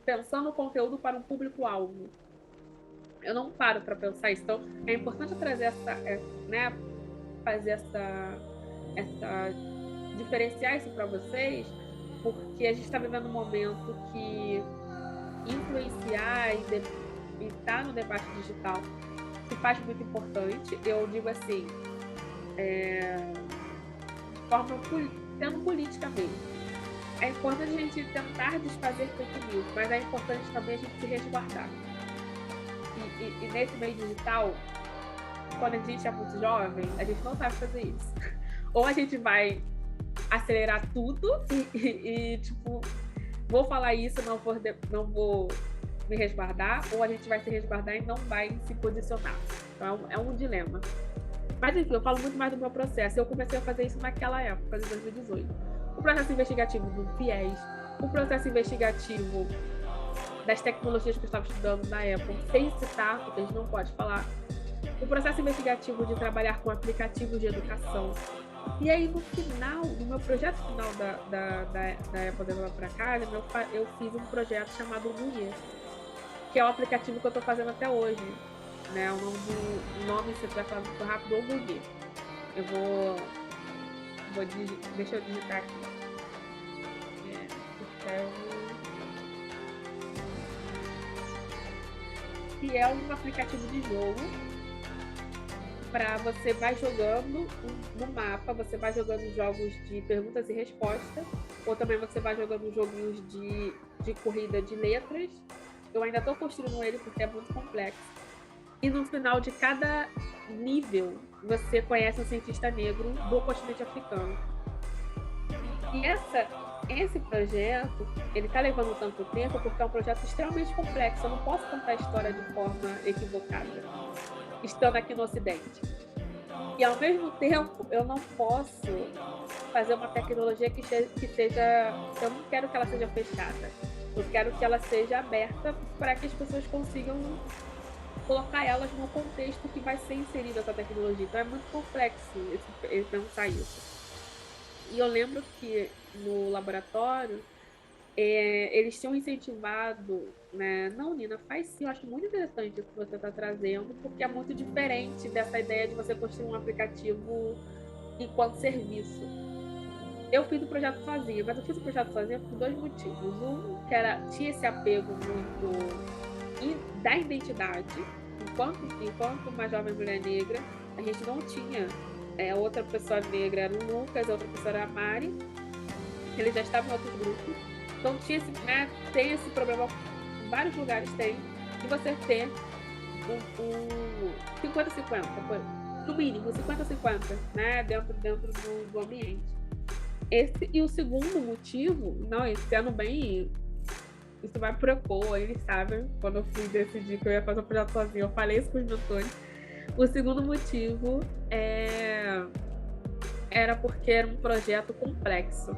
pensando o conteúdo para um público-alvo. Eu não paro para pensar isso. Então, é importante trazer diferenciar isso para vocês, porque a gente está vivendo um momento que influenciar e estar no debate digital se faz muito importante. Eu digo assim, de forma sendo política mesmo. É importante a gente tentar desfazer fake news, mas é importante também a gente se resguardar. E nesse meio digital, quando a gente é muito jovem, a gente não sabe fazer isso. Ou a gente vai acelerar tudo e tipo, vou falar isso, não vou me resguardar, ou a gente vai se resguardar e não vai se posicionar. Então é um dilema. Mas enfim, eu falo muito mais do meu processo. Eu comecei a fazer isso naquela época, de 2018. O processo investigativo do FIES, o processo investigativo das tecnologias que eu estava estudando na Apple, sem citar, porque a gente não pode falar. O processo investigativo de trabalhar com aplicativos de educação. E aí, no meu projeto final da Apple Developer Academy, eu fiz um projeto chamado Luia, que é o aplicativo que eu estou fazendo até hoje. Né? O nome, se você estiver falando muito rápido, ou Google. Eu deixa eu digitar aqui. Que é um aplicativo de jogo para você vai jogando no mapa, você vai jogando jogos de perguntas e respostas, ou também você vai jogando joguinhos de corrida de letras. Eu ainda estou construindo ele porque é muito complexo. E no final de cada nível, você conhece um cientista negro do continente africano. E esse projeto, ele está levando tanto tempo porque é um projeto extremamente complexo. Eu não posso contar a história de forma equivocada. estando aqui no Ocidente. E, ao mesmo tempo, eu não posso fazer uma tecnologia que seja... Eu não quero que ela seja fechada. Eu quero que ela seja aberta para que as pessoas consigam colocar elas no contexto que vai ser inserida essa tecnologia. Então, é muito complexo pensar isso. E eu lembro que, no laboratório, eles tinham incentivado, né? Não, Nina, faz sim, eu acho muito interessante o que você está trazendo, porque é muito diferente dessa ideia de você construir um aplicativo enquanto serviço. Eu fiz o projeto sozinha, mas eu fiz o projeto sozinha por 2 motivos. Um, que tinha esse apego muito da identidade. Enquanto uma jovem mulher negra, a gente não tinha outra pessoa negra, era o Lucas, a outra pessoa era a Mari. Eles já estavam em outros grupos. Então tem esse problema, em vários lugares tem, de você ter um 50-50, no mínimo 50-50, né, dentro do ambiente. E o segundo motivo, não, sendo bem, isso vai pro ECO, eles sabem, quando eu fui decidir que eu ia fazer o projeto sozinho, eu falei isso com os mentores. O segundo motivo era porque era um projeto complexo.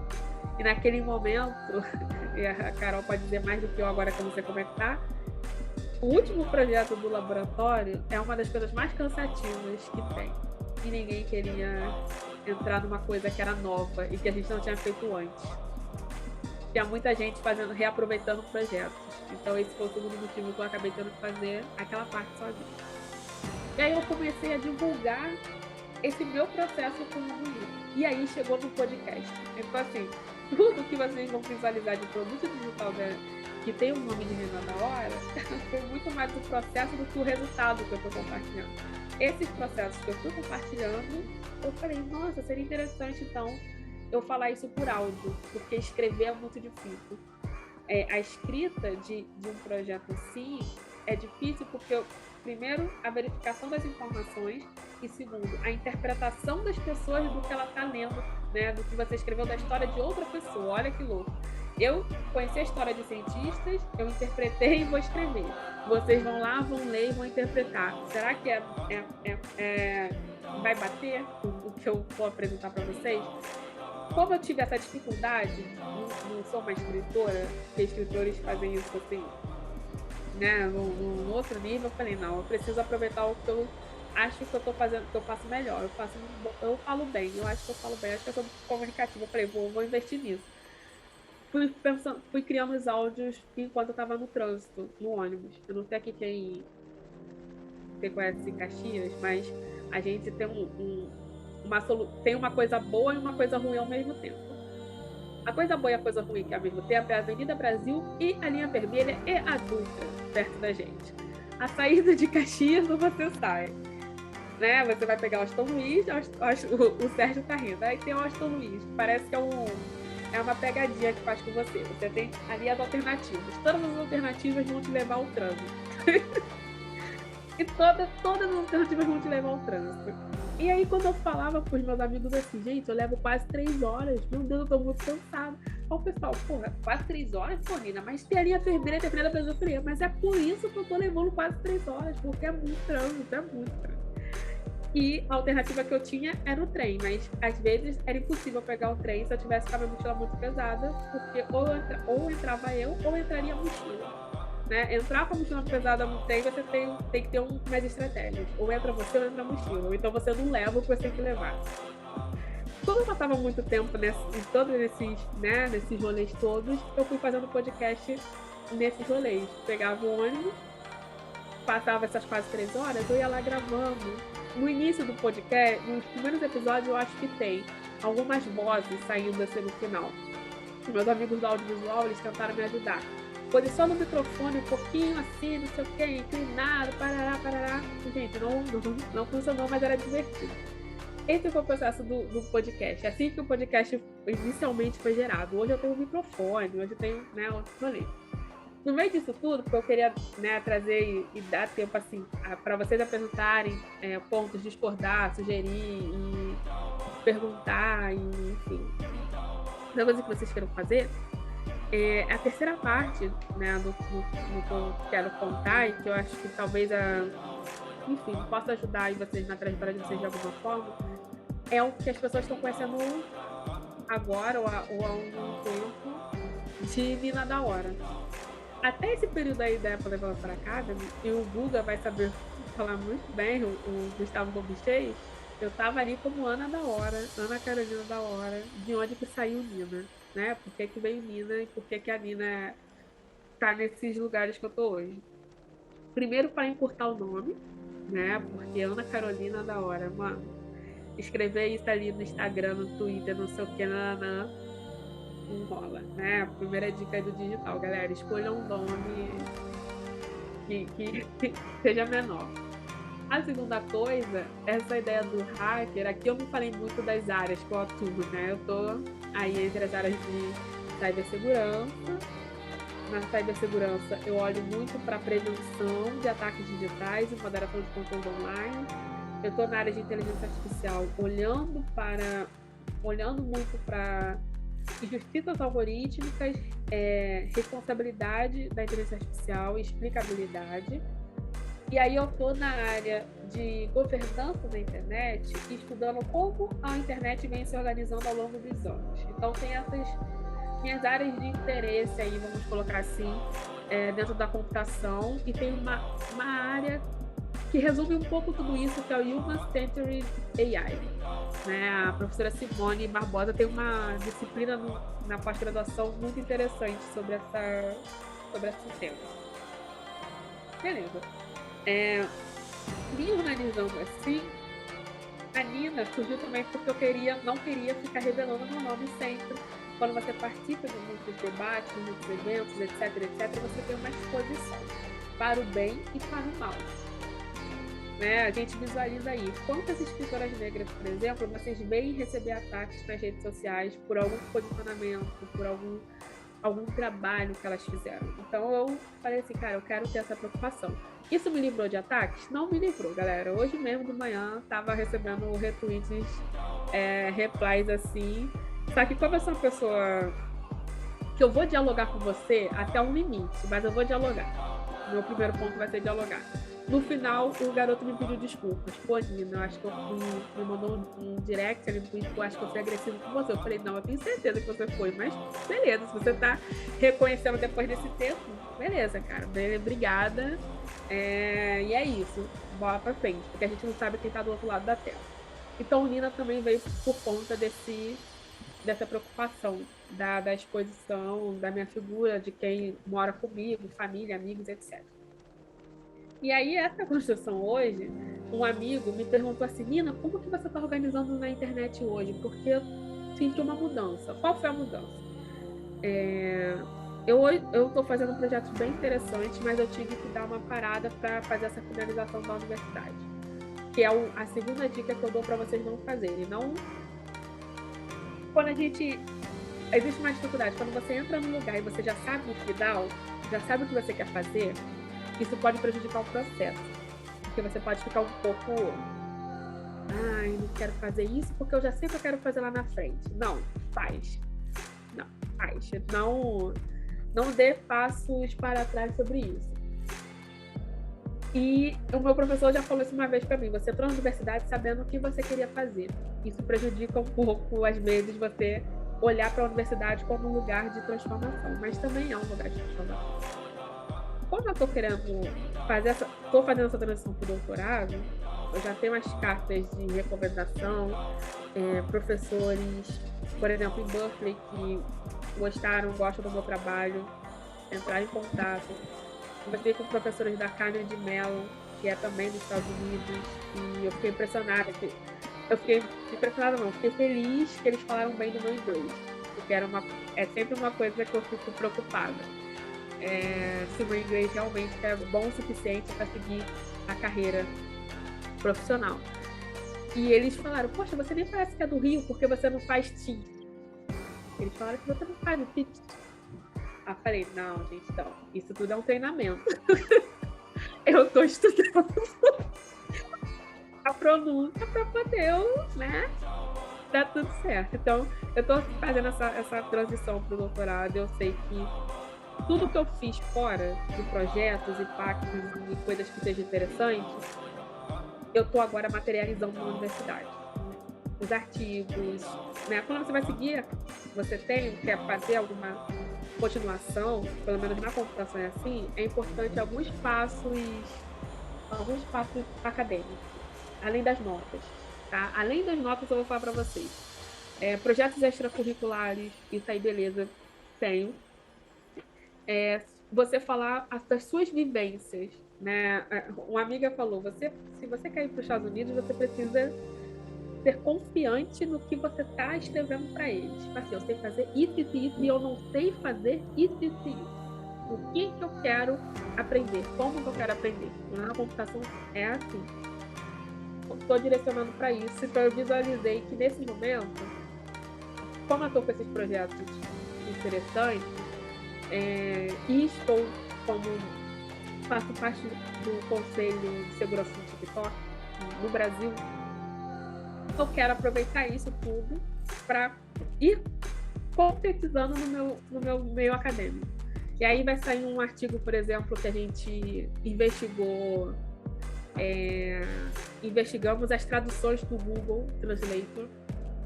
E naquele momento, e a Carol pode dizer mais do que eu agora que eu não sei como é que tá, o último projeto do laboratório é uma das coisas mais cansativas que tem. E ninguém queria entrar numa coisa que era nova e que a gente não tinha feito antes. Tinha muita gente reaproveitando projetos. Então esse foi o segundo motivo que eu acabei tendo que fazer aquela parte sozinha. E aí eu comecei a divulgar esse meu processo como livro. E aí chegou no podcast. Então, assim, tudo que vocês vão visualizar de produto digital que tem o nome de Renda da Hora foi muito mais o processo do que o resultado que eu estou compartilhando. Esses processos que eu estou compartilhando, eu falei, nossa, seria interessante, então, eu falar isso por áudio, porque escrever é muito difícil. A escrita de um projeto assim é difícil porque, primeiro, a verificação das informações e, segundo, a interpretação das pessoas do que ela está lendo, né, do que você escreveu da história de outra pessoa. Olha que louco. Eu conheci a história de cientistas, eu interpretei e vou escrever. Vocês vão lá, vão ler e vão interpretar. Será que vai bater o que eu vou apresentar para vocês? Como eu tive essa dificuldade, não sou uma escritora, porque escritores fazem isso assim, né, num outro nível, eu falei, não, eu preciso aproveitar o que eu acho que eu tô fazendo, que eu faço melhor. Eu falo bem, eu acho que eu falo bem, acho que eu sou comunicativa. Eu falei, vou investir nisso. Fui criando os áudios enquanto eu tava no trânsito, no ônibus. Eu não sei aqui quem conhece Caxias, mas a gente tem tem uma coisa boa e uma coisa ruim ao mesmo tempo. A coisa boa e a coisa ruim que ao mesmo tempo é a Avenida Brasil e a linha vermelha e a Dutra, perto da gente. A saída de Caxias, você sai, né? Você vai pegar o Aston Luiz, o Sérgio tá rindo. Aí tem o Aston Luiz, que parece que é uma pegadinha que faz com você. Você tem ali as alternativas. Todas as alternativas vão te levar ao trânsito. E todas as alternativas vão te levar ao trânsito. E aí, quando eu falava pros meus amigos assim, gente, eu levo quase 3 horas. Meu Deus, eu tô muito cansada. Ó, o pessoal, porra, quase 3 horas, pô, Nina, mas tem a linha vermelha, tem a Avenida Brasil. Eu falei, mas é por isso que eu tô levando quase 3 horas, porque é muito trânsito, é muito trânsito. E a alternativa que eu tinha era o trem, mas às vezes era impossível pegar o trem se eu tivesse com a minha mochila muito pesada, porque ou entrava eu ou entraria a mochila. Né? Entrar com a mochila pesada no trem, você tem que ter mais estratégias. Ou entra você ou entra a mochila. Ou então você não leva o que você tem que levar. Quando eu passava muito tempo em todos nesses rolês todos, eu fui fazendo podcast nesses rolês. Pegava o ônibus, passava essas quase 3 horas, eu ia lá gravando. No início do podcast, nos primeiros episódios, eu acho que tem algumas vozes saindo assim no final. Meus amigos do audiovisual, eles tentaram me ajudar. Posiciona o microfone um pouquinho assim, não sei o que, inclinado, parará. Gente, não funcionou, mas era divertido. Esse foi o processo do podcast. Assim que o podcast inicialmente foi gerado. Hoje eu tenho um microfone, hoje eu tenho, né, outro rolê. No meio disso tudo, porque eu queria, né, trazer e dar tempo assim para vocês apresentarem pontos, discordar, sugerir e perguntar, e, enfim, da coisa que vocês queiram fazer. A terceira parte, né, do que eu quero contar, e que eu acho que talvez enfim, posso ajudar aí vocês na trajetória de vocês de alguma forma, é o que as pessoas estão conhecendo agora ou há algum tempo de Nina da Hora. Até esse período aí da Apple Developer Academy, e o Guga vai saber falar muito bem, o Gustavo Gobichês, eu tava ali como Ana da Hora, Ana Carolina da Hora, de onde que saiu Nina, né? Por que veio Nina e por que a Nina tá nesses lugares que eu tô hoje. Primeiro para encurtar o nome, né? Porque Ana Carolina da Hora, mano, escrever isso ali no Instagram, no Twitter, não sei o que, não rola, né? A primeira dica aí do digital, galera, escolha um nome que seja menor. A segunda coisa, essa ideia do hacker, aqui eu não falei muito das áreas que eu atuo, né? Eu tô aí entre as áreas de cibersegurança. Na cibersegurança, eu olho muito para prevenção de ataques digitais e moderação de conteúdo online. Eu estou na área de inteligência artificial, olhando muito para injustiças algorítmicas, responsabilidade da inteligência artificial e explicabilidade. E aí eu estou na área de governança da internet, estudando como a internet vem se organizando ao longo dos anos. Então tem essas minhas áreas de interesse aí, vamos colocar assim, dentro da computação, e tem uma área que resume um pouco tudo isso, que é o Human Centered AI. Né? A professora Simone Barbosa tem uma disciplina na pós-graduação muito interessante sobre esse tema. Beleza. Me organizando assim, a Nina surgiu também porque eu não queria ficar revelando meu nome sempre. Quando você participa de muitos debates, de muitos eventos, etc., você tem uma exposição para o bem e para o mal. Né? A gente visualiza aí quantas escritoras negras, por exemplo, vocês veem receber ataques nas redes sociais por algum posicionamento, por algum trabalho que elas fizeram. Então eu falei assim, cara, eu quero ter essa preocupação. Isso me livrou de ataques? Não me livrou, galera. Hoje mesmo de manhã estava recebendo retweets, replies assim. Só que como eu sou uma pessoa que eu vou dialogar com você até um limite, mas eu vou dialogar. Meu primeiro ponto vai ser dialogar. No final, o garoto me pediu desculpas. Pô, Nina, eu acho que eu me mandou um direct, ele eu acho que eu fui agressivo com você. Eu falei, não, eu tenho certeza que você foi, mas beleza, se você tá reconhecendo depois desse tempo, beleza, cara, obrigada. E é isso, bola pra frente, porque a gente não sabe quem tá do outro lado da tela. Então, Nina também veio por conta dessa preocupação da exposição, da minha figura, de quem mora comigo, família, amigos, etc. E aí, essa construção hoje, um amigo me perguntou assim, Nina, como que você está organizando na internet hoje? Porque eu senti uma mudança. Qual foi a mudança? Eu estou fazendo projetos bem interessantes, mas eu tive que dar uma parada para fazer essa finalização da universidade. Que é a segunda dica que eu dou para vocês não fazerem. Quando existe uma dificuldade, quando você entra num lugar e você já sabe o final, já sabe o que você quer fazer, isso pode prejudicar o processo. Porque você pode ficar um pouco... não quero fazer isso porque eu já sei o que eu quero fazer lá na frente. Não, faz. Não, faz. Não dê passos para trás sobre isso. E o meu professor já falou isso uma vez para mim. Você entrou na universidade sabendo o que você queria fazer. Isso prejudica um pouco, às vezes, você olhar para a universidade como um lugar de transformação. Mas também é um lugar de transformação. Quando eu estou fazendo essa transição para o doutorado, eu já tenho as cartas de recomendação, professores, por exemplo, em Berkeley, que gostam do meu trabalho, entrar em contato. Conversei com professores da Carnegie Mellon, que é também dos Estados Unidos, e eu fiquei impressionada. Fiquei feliz que eles falaram bem do meu inglês, porque é sempre uma coisa que eu fico preocupada. Se o meu inglês realmente é bom o suficiente para seguir a carreira profissional. E eles falaram, poxa, você nem parece que é do Rio, porque você não faz TIT. Eles falaram que você não faz o TIT. Eu falei, não, gente, então, isso tudo é um treinamento. Eu estou estudando a pronúncia para poder, né, dar tudo certo. Então, eu estou fazendo essa transição para o doutorado. Eu sei que tudo que eu fiz fora de projetos e pactos e coisas que sejam interessantes eu estou agora materializando na universidade. Os artigos, né? Quando você vai seguir, você quer fazer alguma continuação, pelo menos na computação é assim, é importante alguns passos acadêmicos, além das notas. Tá? Além das notas, eu vou falar para vocês. Projetos extracurriculares, isso aí, beleza, tenho. Você falar das suas vivências, né? Uma amiga falou, se você quer ir para os Estados Unidos, você precisa ser confiante no que você está escrevendo para eles. Tipo assim, eu sei fazer isso e eu não sei fazer isso. O que eu quero aprender? Como que eu quero aprender? Na computação é assim. Estou direcionando para isso, então eu visualizei que nesse momento, como eu estou com esses projetos interessantes, e estou faço parte do Conselho de Segurança do TikTok no Brasil, eu quero aproveitar isso tudo para ir concretizando no meu meio acadêmico. E aí vai sair um artigo, por exemplo, que a gente investigamos as traduções do Google Translator,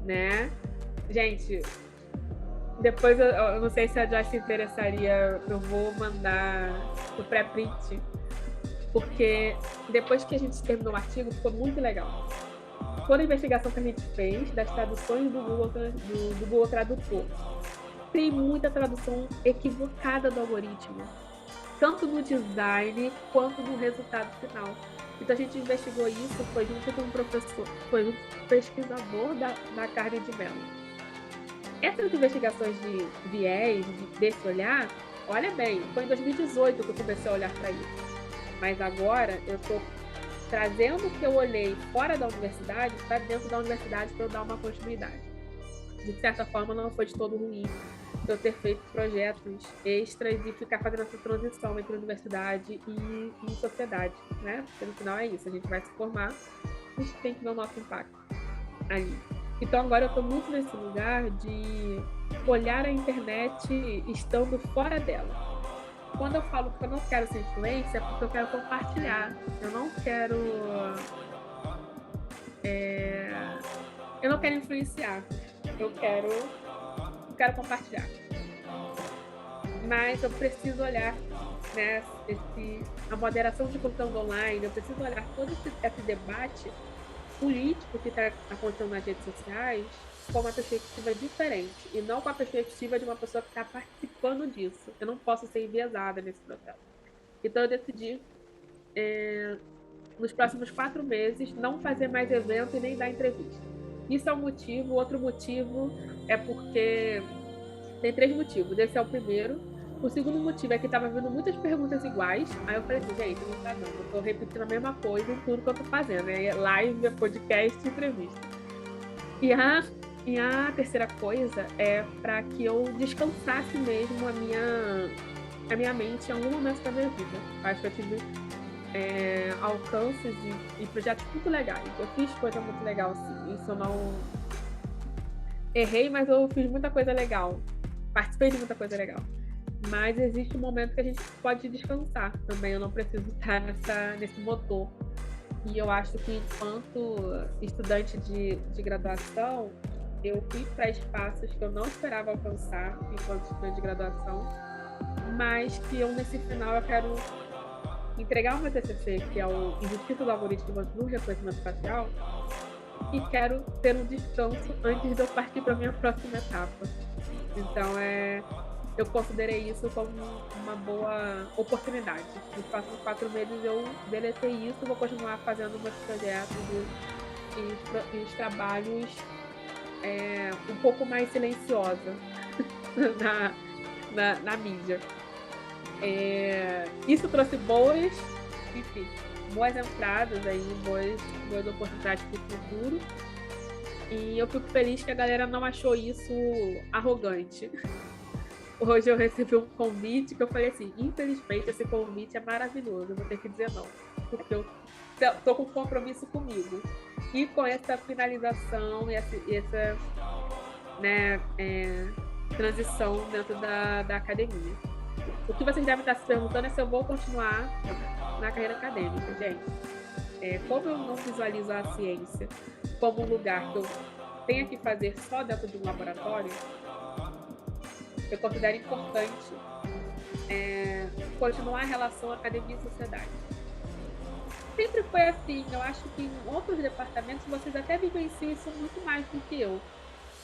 né? Gente, depois eu não sei se a Joyce se interessaria, eu vou mandar o pré-print, porque depois que a gente terminou o artigo, ficou muito legal. Toda a investigação que a gente fez das traduções do Google Tradutor, tem muita tradução equivocada do algoritmo, tanto no design quanto no resultado final. Então a gente investigou isso, foi junto com um professor, foi um pesquisador da Carne de Mello. Essas investigações de viés, desse olhar, olha bem, foi em 2018 que eu comecei a olhar para isso. Mas agora eu estou trazendo o que eu olhei fora da universidade para dentro da universidade para eu dar uma continuidade. De certa forma, não foi de todo ruim eu ter feito projetos extras e ficar fazendo essa transição entre universidade e sociedade, né? Porque no final é isso, a gente vai se formar, a gente tem que ver o nosso impacto ali. Então agora eu estou muito nesse lugar de olhar a internet estando fora dela. Quando eu falo que eu não quero ser influência, é porque eu quero compartilhar. Eu não quero influenciar. Eu quero compartilhar. Mas eu preciso olhar, né, a moderação de conteúdo online, eu preciso olhar todo esse debate político que está acontecendo nas redes sociais com uma perspectiva diferente e não com a perspectiva de uma pessoa que está participando disso. Eu não posso ser enviesada nesse processo. Então eu decidi, nos próximos 4 meses, não fazer mais evento e nem dar entrevista. Isso é um motivo. Outro motivo é porque tem 3 motivos. Esse é o primeiro. O segundo motivo é que estava vindo muitas perguntas iguais. Aí eu falei assim, gente, não tá não. Eu tô repetindo a mesma coisa em tudo que eu tô fazendo. Né? Live, podcast e entrevista. E a terceira coisa é para que eu descansasse mesmo a minha mente em algum momento da minha vida. Acho que eu tive alcances e projetos muito legais. Eu fiz coisa muito legal, sim. Isso eu não errei, mas eu fiz muita coisa legal. Participei de muita coisa legal. Mas existe um momento que a gente pode descansar também. Eu não preciso estar nesse motor. E eu acho que, enquanto estudante de graduação, eu fui para espaços que eu não esperava alcançar enquanto estudante de graduação, mas que nesse final, eu quero entregar o meu TCC, que é o Injustiça do Algoritmo no Reconhecimento Facial, e quero ter um descanso antes de eu partir para a minha próxima etapa. Então, eu considerei isso como uma boa oportunidade. Nos próximos 4 meses eu deletei isso, vou continuar fazendo meus projetos e os trabalhos um pouco mais silenciosa na mídia. Isso trouxe boas entradas aí, boas oportunidades para o futuro. E eu fico feliz que a galera não achou isso arrogante. Hoje eu recebi um convite que eu falei assim, infelizmente esse convite é maravilhoso, eu vou ter que dizer não, porque eu tô com compromisso comigo. E com essa finalização e essa transição dentro da academia. O que vocês devem estar se perguntando é se eu vou continuar na carreira acadêmica, gente. como eu não visualizo a ciência como um lugar que eu tenha que fazer só dentro de um laboratório, eu considero importante continuar a relação academia e sociedade. Sempre foi assim. Eu acho que em outros departamentos vocês até vivenciam isso muito mais do que eu.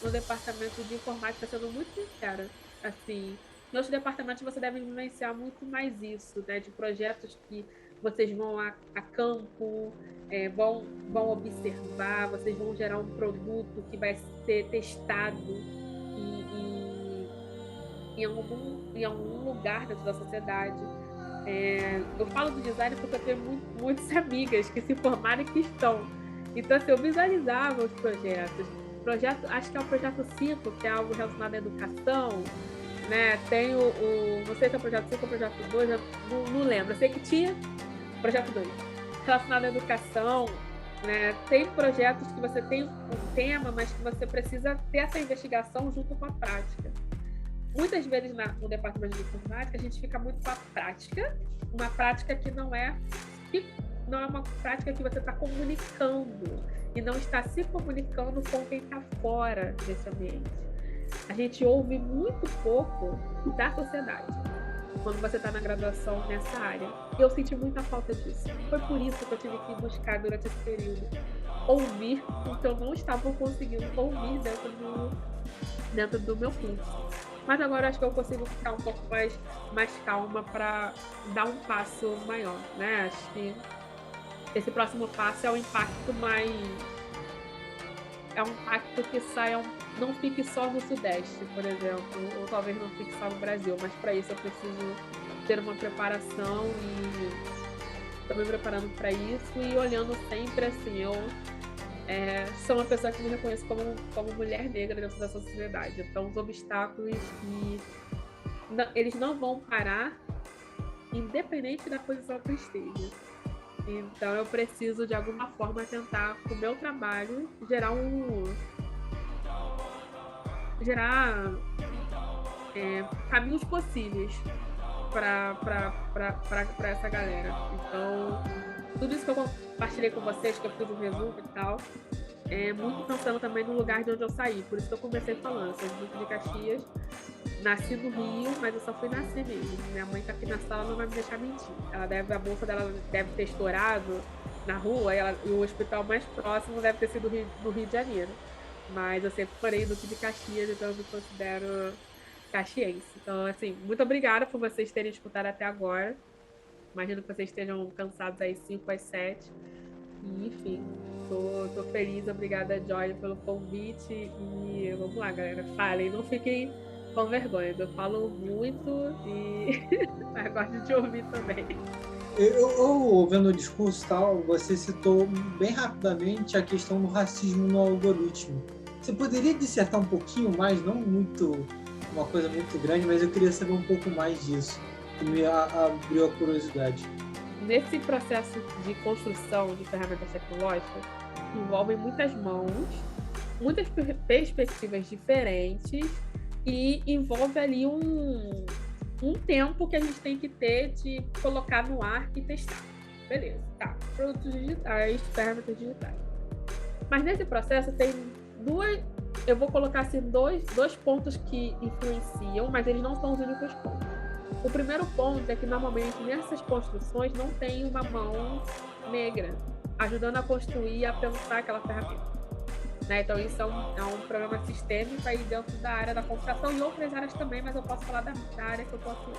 No departamento de informática, sendo muito sincera, assim, em outros departamentos você deve vivenciar muito mais isso, né? De projetos que vocês vão a campo, vão observar, vocês vão gerar um produto que vai ser testado em algum lugar dentro da sociedade. Eu falo do design porque eu tenho muitas amigas que se formaram e que estão. Então, assim, eu visualizava os projetos. Acho que é o projeto 5, que é algo relacionado à educação, né? Tem não sei se é o projeto 5 ou o projeto 2, eu não lembro. Eu sei que tinha o projeto 2, relacionado à educação, né? Tem projetos que você tem um tema, mas que você precisa ter essa investigação junto com a prática. Muitas vezes no departamento de informática a gente fica muito com a prática, uma prática que não é uma prática que você está comunicando e não está se comunicando com quem está fora desse ambiente. A gente ouve muito pouco da sociedade quando você está na graduação nessa área. Eu senti muita falta disso. Foi por isso que eu tive que buscar durante esse período ouvir o que eu não estava conseguindo ouvir dentro do meu curso. Mas agora acho que eu consigo ficar um pouco mais calma para dar um passo maior, né? Acho que esse próximo passo é um impacto mais... É um impacto que não fique só no Sudeste, por exemplo, ou talvez não fique só no Brasil, mas para isso eu preciso ter uma preparação e estou me preparando para isso e olhando sempre assim, sou uma pessoa que me reconheço como mulher negra dentro dessa sociedade. Então, os obstáculos eles não vão parar, independente da posição que eu esteja. Então, eu preciso, de alguma forma, tentar, com o meu trabalho, gerar caminhos possíveis para essa galera. Então, tudo isso que eu compartilhei com vocês, que eu fiz um resumo e tal, muito pensando também no lugar de onde eu saí. Por isso que eu comecei falando, sou de Caxias, nasci no Rio, mas eu só fui nascer mesmo. Minha mãe tá aqui na sala, não vai me deixar mentir. A bolsa dela deve ter estourado na rua e o hospital mais próximo deve ter sido no Rio de Janeiro. Mas eu sempre morei no de Caxias, então eu me considero caxiense. Então, assim, muito obrigada por vocês terem escutado até agora. Imagino que vocês estejam cansados aí 5 às 7. E, enfim, tô feliz. Obrigada, Joy, pelo convite. E vamos lá, galera. Falem, não fiquem com vergonha. Eu falo muito e mas gosto de ouvir também. Eu vendo o discurso e tal, você citou bem rapidamente a questão do racismo no algoritmo. Você poderia dissertar um pouquinho mais, não muito, uma coisa muito grande, mas eu queria saber um pouco mais disso, que me abriu a curiosidade. Nesse processo de construção de ferramentas tecnológicas, envolvem muitas mãos, muitas perspectivas diferentes e envolve ali um tempo que a gente tem que ter de colocar no ar e testar. Beleza, tá. Produtos digitais, ferramentas digitais. Mas nesse processo tem eu vou colocar assim dois pontos que influenciam, mas eles não são os únicos pontos. O primeiro ponto é que normalmente nessas construções não tem uma mão negra ajudando a construir e a pensar aquela ferramenta. Né? Então isso é um programa sistêmico aí dentro da área da computação e outras áreas também, mas eu posso falar da área que eu posso.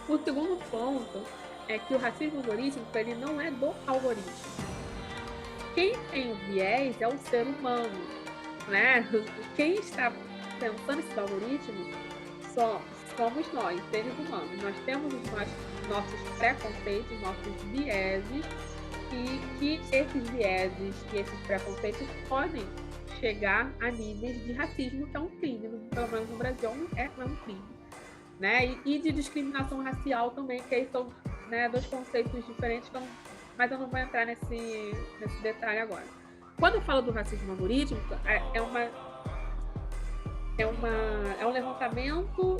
O segundo ponto é que o racismo algorítmico ele não é do algoritmo. Quem tem o viés é o ser humano, né? Quem está pensando esses algoritmos somos nós, seres humanos. Nós temos nossos preconceitos, nossos vieses, e que esses vieses e esses preconceitos podem chegar a níveis de racismo, que é um crime, pelo menos no Brasil é um crime. Né? E de discriminação racial também, que aí são, né, dois conceitos diferentes, mas eu não vou entrar nesse detalhe agora. Quando eu falo do racismo algorítmico, é um levantamento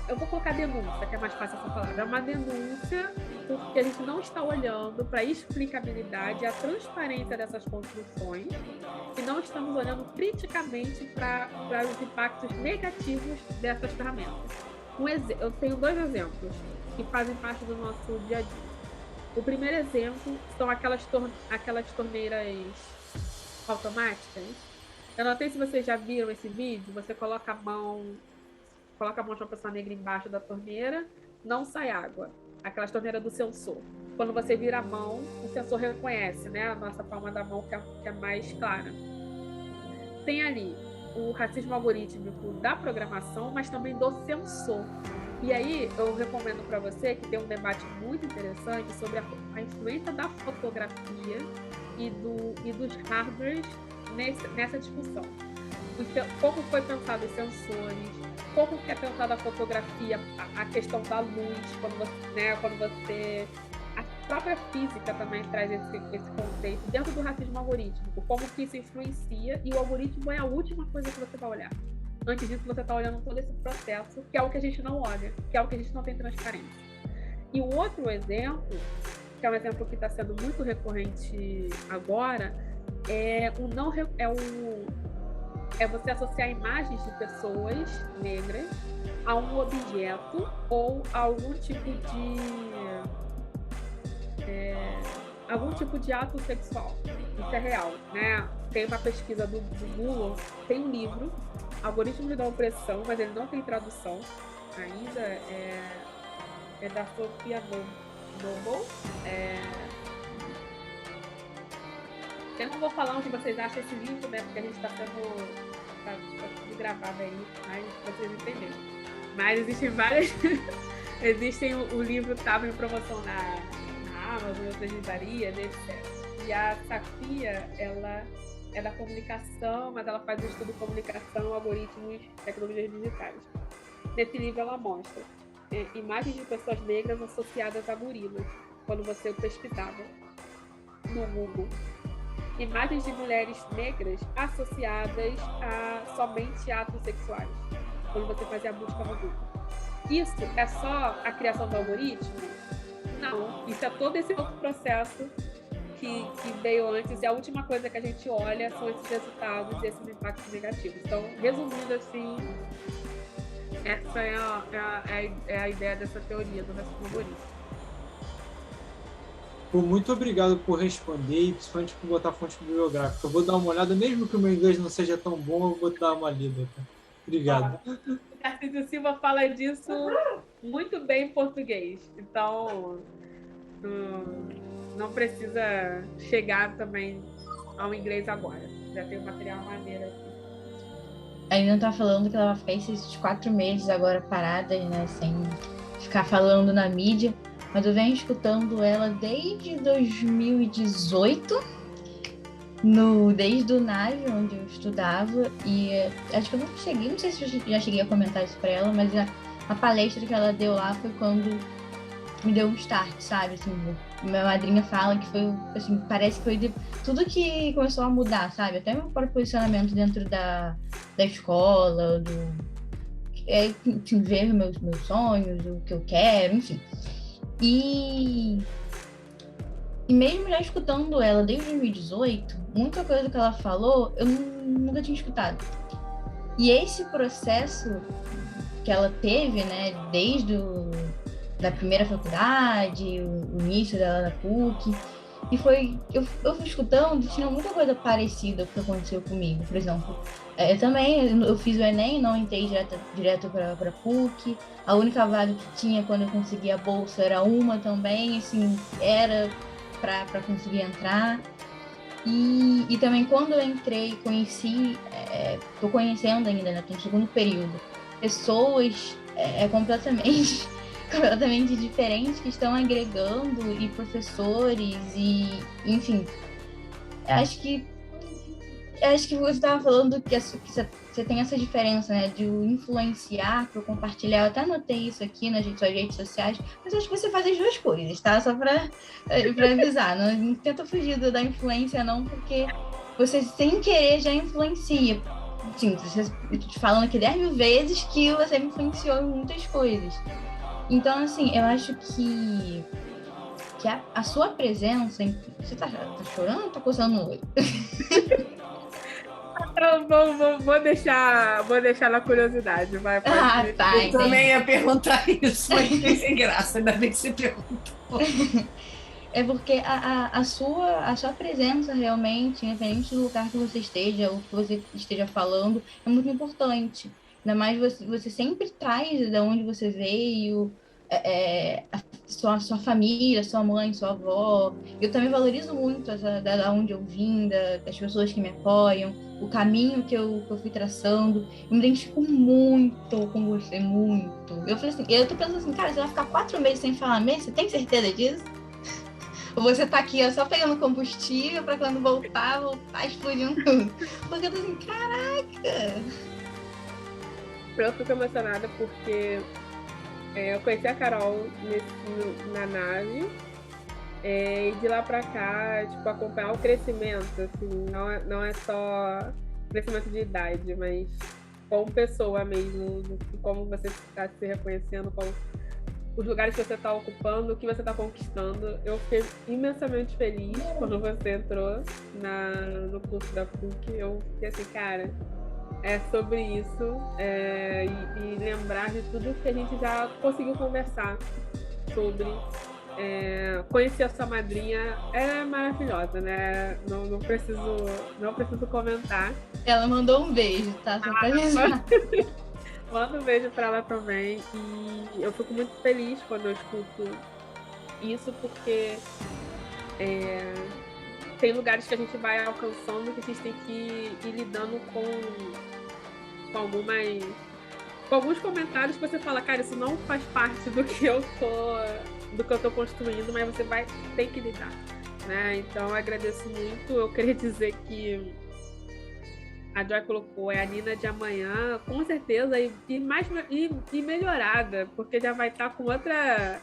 eu vou colocar denúncia, que é mais fácil essa palavra. É uma denúncia porque a gente não está olhando para a explicabilidade, a transparência dessas construções e não estamos olhando criticamente para os impactos negativos dessas ferramentas. Eu tenho 2 exemplos que fazem parte do nosso dia a dia. O primeiro exemplo são aquelas torneiras automáticas. Eu não sei se vocês já viram esse vídeo. Você coloca a mão de uma pessoa negra embaixo da torneira, não sai água. Aquelas torneiras do sensor. Quando você vira a mão, o sensor reconhece, né? A nossa palma da mão que é mais clara. Tem ali o racismo algorítmico da programação, mas também do sensor. E aí eu recomendo para você que tem um debate muito interessante sobre a influência da fotografia e dos hardwares nessa discussão. Como foi pensado os sensores, como que é pensada a fotografia, a questão da luz, quando você a própria física também traz esse conceito dentro do racismo algorítmico, como que isso influencia, e o algoritmo é a última coisa que você vai olhar. Antes disso, você está olhando todo esse processo, que é o que a gente não olha, que é o que a gente não tem transparência. E o outro exemplo, que é um exemplo que está sendo muito recorrente agora, é você associar imagens de pessoas negras a um objeto ou a algum tipo de ato sexual. Isso é real, né? Tem uma pesquisa do Google, tem um livro, Algoritmos da Opressão, mas ele não tem tradução ainda, é da Sofia Noble. Eu não vou falar onde vocês acham esse livro, né? Porque a gente está sendo gravado aí, mas vocês entenderam. Mas existem várias. O livro estava em promoção na Amazon, em outras livrarias, etc. E a Safia, ela é da comunicação, mas ela faz o estudo de comunicação, algoritmos, tecnologias digitais. Nesse livro ela mostra imagens de pessoas negras associadas a gorilas, quando você pesquisava no Google. Imagens de mulheres negras associadas a somente atos sexuais, quando você fazia a busca no Google. Isso é só a criação do algoritmo? Não, isso é todo esse outro processo que veio antes, e a última coisa que a gente olha são esses resultados e esses impactos negativos. Então, resumindo assim, essa é a ideia dessa teoria do racismo algorítmico. Muito obrigado por responder e principalmente por botar fonte bibliográfica. Eu vou dar uma olhada, mesmo que o meu inglês não seja tão bom, eu vou dar uma lida. Tá? Obrigado. O Tarcísio Silva fala disso muito bem em português, então não precisa chegar também ao inglês agora. Já tem um material maneiro aqui. A Nina tá falando que ela vai ficar esses 4 meses agora parada, né, sem ficar falando na mídia. Mas eu venho escutando ela desde 2018, desde o NAV, onde eu estudava, e acho que eu não sei se eu já cheguei a comentar isso pra ela, mas a palestra que ela deu lá foi quando me deu um start, sabe? Assim, minha madrinha fala que foi, assim, parece que foi tudo que começou a mudar, sabe? Até meu próprio posicionamento dentro da escola, ver meus sonhos, o que eu quero, enfim. E mesmo já escutando ela desde 2018, muita coisa que ela falou eu nunca tinha escutado. E esse processo que ela teve, né, desde da primeira faculdade, o início dela da PUC, e eu fui escutando, tinha muita coisa parecida com o que aconteceu comigo. Por exemplo, eu fiz o Enem, não entrei direto para PUC. A única vaga que tinha quando eu consegui a bolsa era uma também, assim, era para conseguir entrar. E também quando eu entrei, tô conhecendo ainda, né, tô no segundo período, pessoas completamente diferentes que estão agregando, e professores, e enfim, acho que você estava falando que você tem essa diferença, né, de influenciar para compartilhar. Eu até anotei isso aqui nas suas redes sociais, mas acho que você faz as 2 coisas, tá? Só para avisar, não tenta fugir da influência não, porque você sem querer já influencia. Sim, você te falando aqui 10 mil vezes que você me influenciou em muitas coisas. Então, assim, eu acho que a sua presença... Você tá chorando ou tá coçando o olho? Vou deixar na curiosidade. Vai, pode. Tá, Eu também ia perguntar isso, mas fiquei sem graça, ainda bem que você perguntou. É porque a sua presença realmente, independente do lugar que você esteja, ou que você esteja falando, é muito importante. Ainda mais você sempre traz de onde você veio, a sua família, sua mãe, sua avó. Eu também valorizo muito da onde eu vim, das pessoas que me apoiam, o caminho que eu fui traçando. Eu me identifico muito com você, muito. Eu falei assim, eu tô pensando assim, cara, você vai ficar 4 meses sem falar mesmo? Você tem certeza disso? Ou você tá aqui ó, só pegando combustível pra quando voltar explodindo tudo. Porque eu tô assim, caraca! Eu fico emocionada porque eu conheci a Carol na nave. E de lá pra cá, tipo, acompanhar o crescimento, assim, não é só crescimento de idade, mas como pessoa mesmo, como você está se reconhecendo, como os lugares que você está ocupando, o que você está conquistando. Eu fiquei imensamente feliz quando você entrou no curso da PUC. Eu fiquei assim, cara, é sobre isso, e lembrar de tudo que a gente já conseguiu conversar sobre. Conhecer a sua madrinha é maravilhosa, né? Não preciso comentar. Ela mandou um beijo, tá? Só pra avisar. Manda um beijo pra ela também. E eu fico muito feliz quando eu escuto isso, porque tem lugares que a gente vai alcançando que a gente tem que ir lidando com alguns comentários que você fala, cara, isso não faz parte do que eu tô construindo, mas você vai ter que lidar, né? Então eu agradeço muito. Eu queria dizer que a Joy colocou a Nina de amanhã, com certeza, e melhorada, porque já vai estar com outra,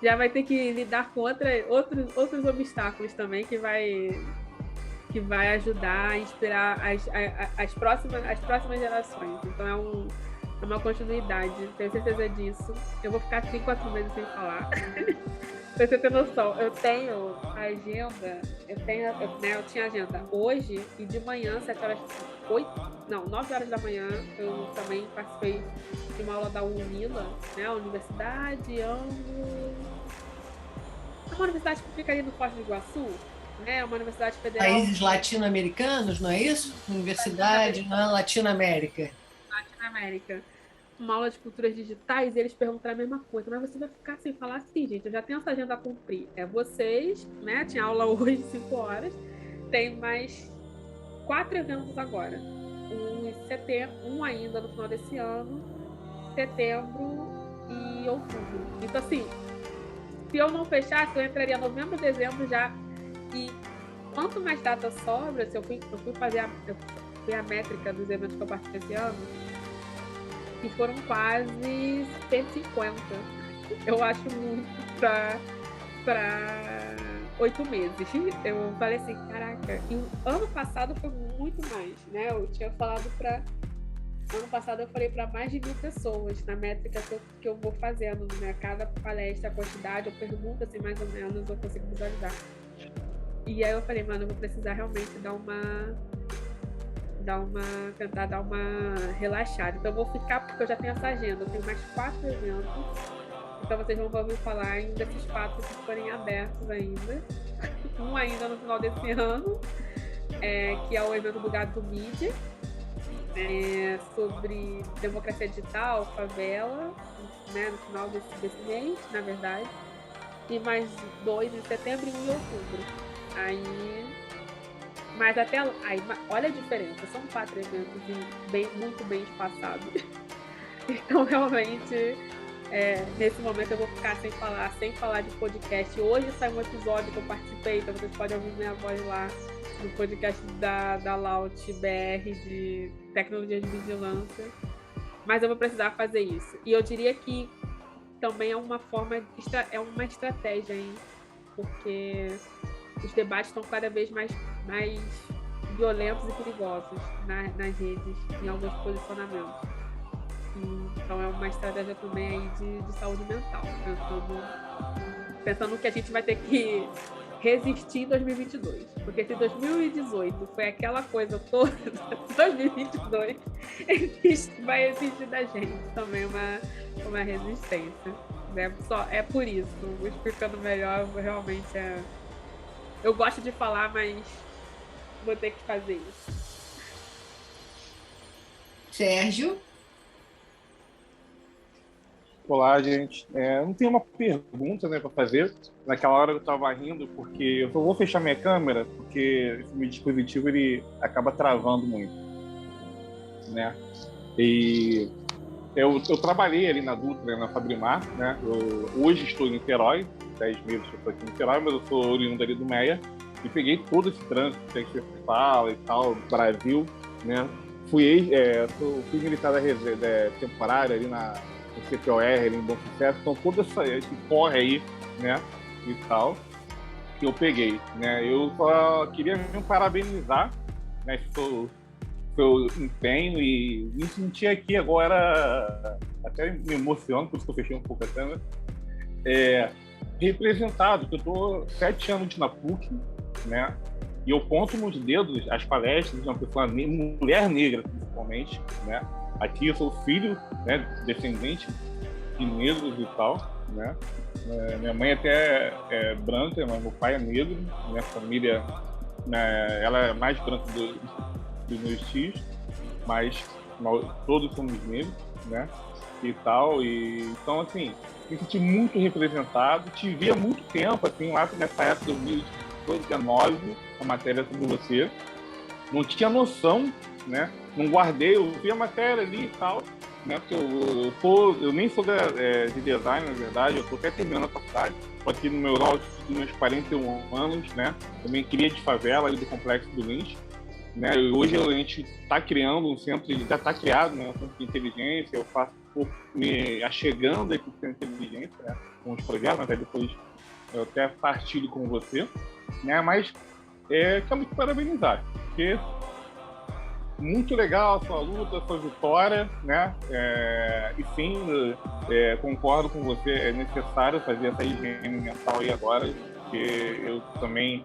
já vai ter que lidar com outros obstáculos também, que vai ajudar a inspirar as próximas gerações. Então é uma continuidade, tenho certeza disso. Eu vou ficar 4 meses sem falar. Pra você ter noção, eu tenho a agenda, eu tinha agenda hoje e de manhã, 9 horas da manhã, eu também participei de uma aula da UNILA, né, a Universidade É uma universidade que fica ali no Foz do Iguaçu, né, uma universidade federal. Países latino-americanos, não é isso? Universidade Latinoamérica. Latinoamérica. Uma aula de culturas digitais e eles perguntaram a mesma coisa, mas você vai ficar sem falar assim, gente, eu já tenho essa agenda a cumprir. Vocês, né, tinha aula hoje, 5 horas, tem mais 4 eventos agora. Um ainda no final desse ano, setembro e outubro. Então, assim, se eu não fechasse, eu entraria novembro, dezembro já, e quanto mais data sobra, se eu fui fazer a métrica dos eventos que eu participei esse ano, que foram quase 150. Eu acho muito para 8 meses. Eu falei assim, caraca. E o ano passado foi muito mais, né? Eu tinha falado ano passado eu falei para mais de 1.000 pessoas na métrica que eu vou fazendo, né? Cada palestra, a quantidade, eu pergunto assim, mais ou menos, eu consigo visualizar. E aí eu falei, mano, eu vou precisar realmente tentar dar uma relaxada. Então eu vou ficar, porque eu já tenho essa agenda, eu tenho mais 4 eventos, então vocês vão ouvir falar ainda desses 4 que forem abertos ainda. Um ainda no final desse ano, que é o evento do Gato Mídia, sobre democracia digital, favela, né, no final desse mês, na verdade, e mais 2 em setembro e 1 em outubro. Mas até aí, olha a diferença, são 4 eventos muito bem espaçados. Então, realmente, nesse momento eu vou ficar sem falar de podcast. Hoje sai um episódio que eu participei, então vocês podem ouvir minha voz lá no podcast da Laut BR de tecnologia de vigilância. Mas eu vou precisar fazer isso. E eu diria que também é uma estratégia, hein? Porque os debates estão cada vez mais violentos e perigosos nas redes, em alguns posicionamentos. Então é uma estratégia também aí de saúde mental, pensando que a gente vai ter que resistir em 2022. Porque se 2018 foi aquela coisa toda, 2022 vai exigir da gente também uma resistência. É por isso, explicando melhor, realmente eu gosto de falar, mas vou ter que fazer isso. Sérgio? Olá, gente. Não tenho uma pergunta, né, para fazer. Naquela hora eu estava rindo porque eu só vou fechar minha câmera porque esse meu dispositivo ele acaba travando muito, né? E eu trabalhei ali na Dutra, na Fabrimar, né? Hoje estou em Niterói, 10 meses que eu estou aqui em Niterói, mas eu sou oriundo ali do Meia e peguei todo esse trânsito que você fala e tal, do Brasil, né? Fui militar da temporária ali no CPOR, ali em Bom Sucesso, então todo esse corre aí, né, e tal, que eu peguei, né? Eu só queria mesmo parabenizar, né, seu empenho e me sentir aqui agora, até me emociono, por isso que eu fechei um pouco a câmera, representado, que eu estou 7 anos na PUC, né, e eu conto nos dedos as palestras de uma pessoa mulher negra, principalmente, né. Aqui eu sou filho, né, descendente de negros e tal, né. Minha mãe até é branca, mas meu pai é negro. Minha família, né, ela é mais branca dos meus tios, mas todos somos negros, né, e tal. E então, assim, me senti muito representado. Te vi há muito tempo, assim, lá nessa época de 2019, a matéria sobre você. Não tinha noção, né? Não guardei, eu vi a matéria ali e tal, né? Porque eu nem sou de design, na verdade, eu estou até terminando a faculdade. Estou aqui no meu auge dos meus 41 anos, né? Também cria de favela ali do Complexo do Lins, né? E hoje a gente está criando um centro, já está criado, né? Um centro de inteligência. Eu faço me achegando esse centro de inteligência, né? Com os projetos, até depois eu até partilho com você, né? Mas quero te parabenizar, porque muito legal a sua luta, a sua vitória, né? E sim, concordo com você, é necessário fazer essa higiene mental aí agora, porque eu também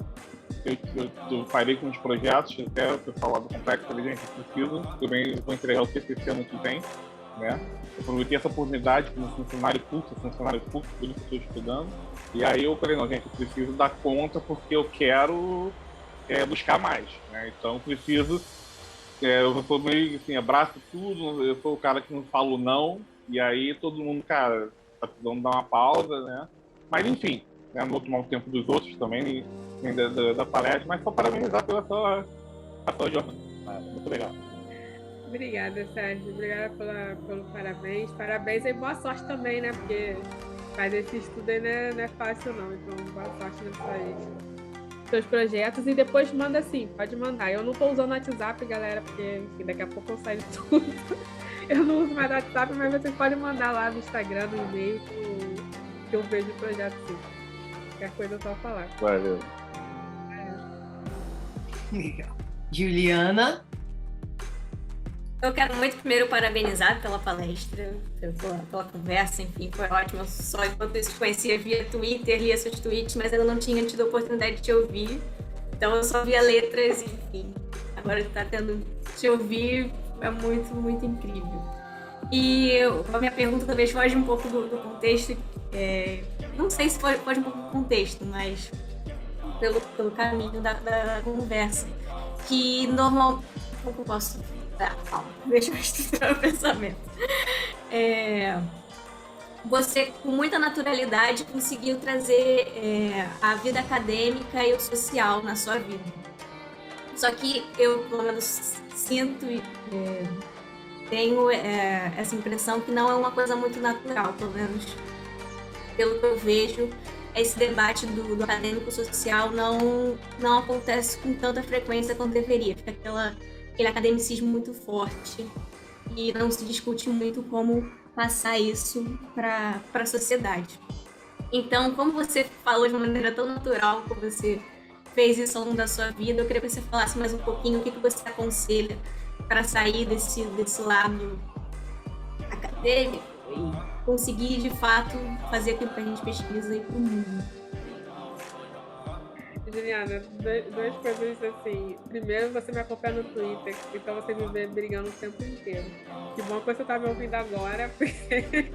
eu parei com os projetos, até o pessoal lá do Complexo Inteligência precisa, também vou entregar o TCC ano que vem, né? Eu aproveitei essa oportunidade como funcionário público, por isso que eu estou estudando, e aí eu falei, não, gente, eu preciso dar conta porque eu quero buscar mais, né? Então preciso, eu sou meio assim, abraço tudo, eu sou o cara que não falo não, e aí todo mundo, cara, tá precisando dar uma pausa, né? Mas enfim, né? Não vou tomar o tempo dos outros também, nem da palestra, mas só parabenizar pela sua jornada. Muito legal. Obrigada, Sérgio. Obrigada pelo parabéns. Parabéns e boa sorte também, né? Porque fazer esse estudo aí não é fácil, não. Então, boa sorte nos seus projetos. E depois manda assim, pode mandar. Eu não tô usando o WhatsApp, galera, porque, enfim, daqui a pouco eu saio de tudo. Eu não uso mais o WhatsApp, mas vocês podem mandar lá no Instagram, no e-mail, que eu vejo o projeto sim. Qualquer coisa é só falar. Valeu. Legal. Juliana? Eu quero muito primeiro parabenizar pela palestra, pela conversa, enfim, foi ótimo. Eu só enquanto isso te conhecia via Twitter, lia seus tweets, mas eu não tinha tido a oportunidade de te ouvir. Então eu só via letras, enfim. Agora tá tendo te ouvir é muito, muito incrível. E a minha pergunta talvez foge um pouco do contexto. Não sei se foge um pouco do contexto, mas pelo caminho da conversa. Que normal. Como eu posso. Calma, deixa eu estruturar o pensamento. Você, com muita naturalidade, conseguiu trazer a vida acadêmica e o social na sua vida. Só que eu, pelo menos, sinto e tenho essa impressão que não é uma coisa muito natural, pelo menos pelo que eu vejo. Esse debate do acadêmico social não acontece com tanta frequência quanto deveria. Fica aquele academicismo muito forte e não se discute muito como passar isso para a sociedade. Então, como você falou de uma maneira tão natural, como você fez isso ao longo da sua vida. Eu queria que você falasse mais um pouquinho o que você aconselha para sair desse lado acadêmico e conseguir, de fato, fazer aquilo que a gente pesquisa aí para o mundo. Juliana, duas coisas assim. Primeiro, você me acompanha no Twitter, então você me vê brigando o tempo inteiro. Que bom que você tá me ouvindo agora, porque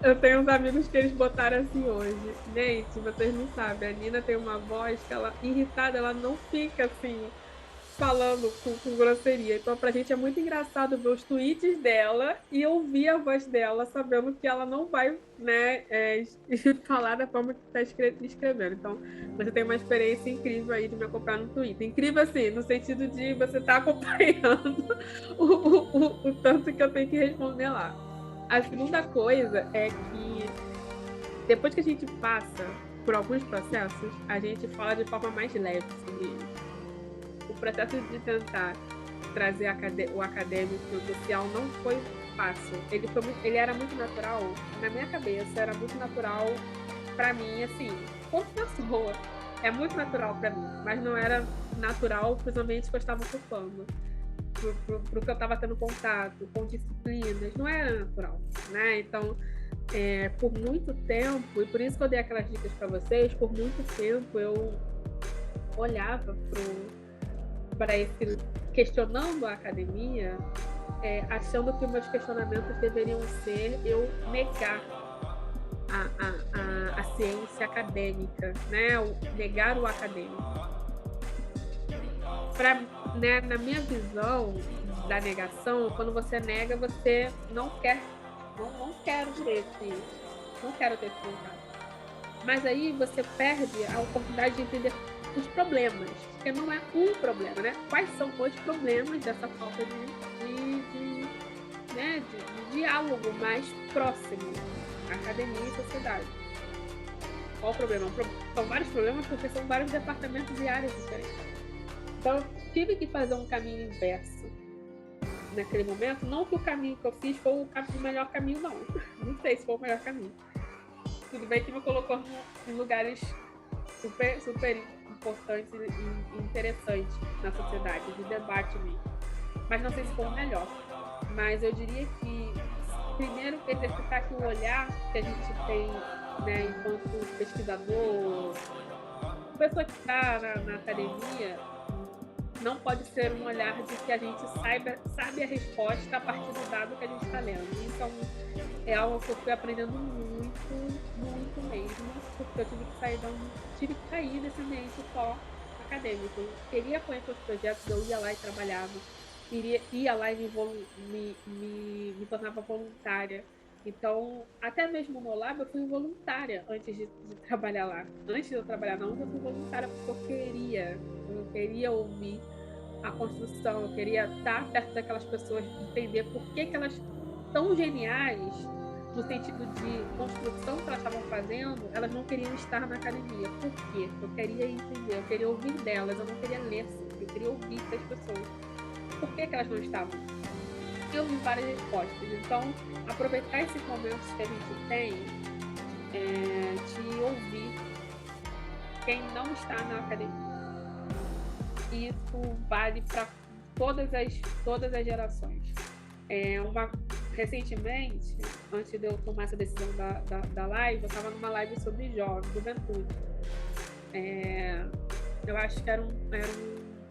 eu tenho uns amigos que eles botaram assim hoje. Gente, vocês não sabem, a Nina tem uma voz que ela, irritada, ela não fica assim, falando com grosseria. Então, pra gente é muito engraçado ver os tweets dela e ouvir a voz dela, sabendo que ela não vai, né, falar da forma que está escrevendo. Então, você tem uma experiência incrível aí de me acompanhar no Twitter. Incrível, assim, no sentido de você estar acompanhando o tanto que eu tenho que responder lá. A segunda coisa é que depois que a gente passa por alguns processos, a gente fala de forma mais leve sobre eles. O processo de tentar trazer o acadêmico e o social não foi fácil. Ele era muito natural, na minha cabeça, era muito natural para mim, assim, como pessoa. É muito natural para mim, mas não era natural principalmente que eu estava ocupando. Pro que eu estava tendo contato com disciplinas, não era natural, né? Então, por muito tempo, e por isso que eu dei aquelas dicas para vocês, por muito tempo eu olhava para esse questionando a academia, achando que meus questionamentos deveriam ser eu negar a ciência acadêmica, né? Negar o acadêmico. Né, na minha visão da negação, quando você nega, você não quero ter não quero ter esse contato. Mas aí você perde a oportunidade de entender os problemas, porque não é um problema, né? Quais são os problemas dessa falta de diálogo mais próximo, academia e sociedade? Qual o problema? São vários problemas porque são vários departamentos e áreas diferentes. Então, tive que fazer um caminho inverso naquele momento. Não que o caminho que eu fiz foi o melhor caminho, não. Não sei se foi o melhor caminho. Tudo bem que me colocou em lugares super importantes e interessantes na sociedade, de debate mesmo. Mas não sei se foi o melhor. Mas eu diria que, primeiro, exercitar aqui o olhar que a gente tem, né, enquanto pesquisador, pessoa que está na academia, não pode ser um olhar de que a gente sabe a resposta a partir do dado que a gente está lendo. Isso é algo que eu fui aprendendo muito mesmo, porque eu tive que sair desse ambiente só acadêmico. Eu queria conhecer os projetos, eu ia lá e trabalhava, ia lá e me tornava voluntária. Então, até mesmo no lab, eu fui voluntária antes de trabalhar lá. Antes de eu trabalhar na UNG, eu fui voluntária porque eu queria ouvir a construção, eu queria estar perto daquelas pessoas, entender por que elas tão geniais, no sentido de construção que elas estavam fazendo, elas não queriam estar na academia. Por quê? Eu queria entender, eu queria ouvir delas, eu não queria ler, eu queria ouvir das pessoas. Por que elas não estavam? Eu vi várias respostas. Então, aproveitar esses momentos que a gente tem de ouvir quem não está na academia. Isso vale para todas as gerações. Recentemente, antes de eu tomar essa decisão da live, eu estava numa live sobre juventude. Eu acho que era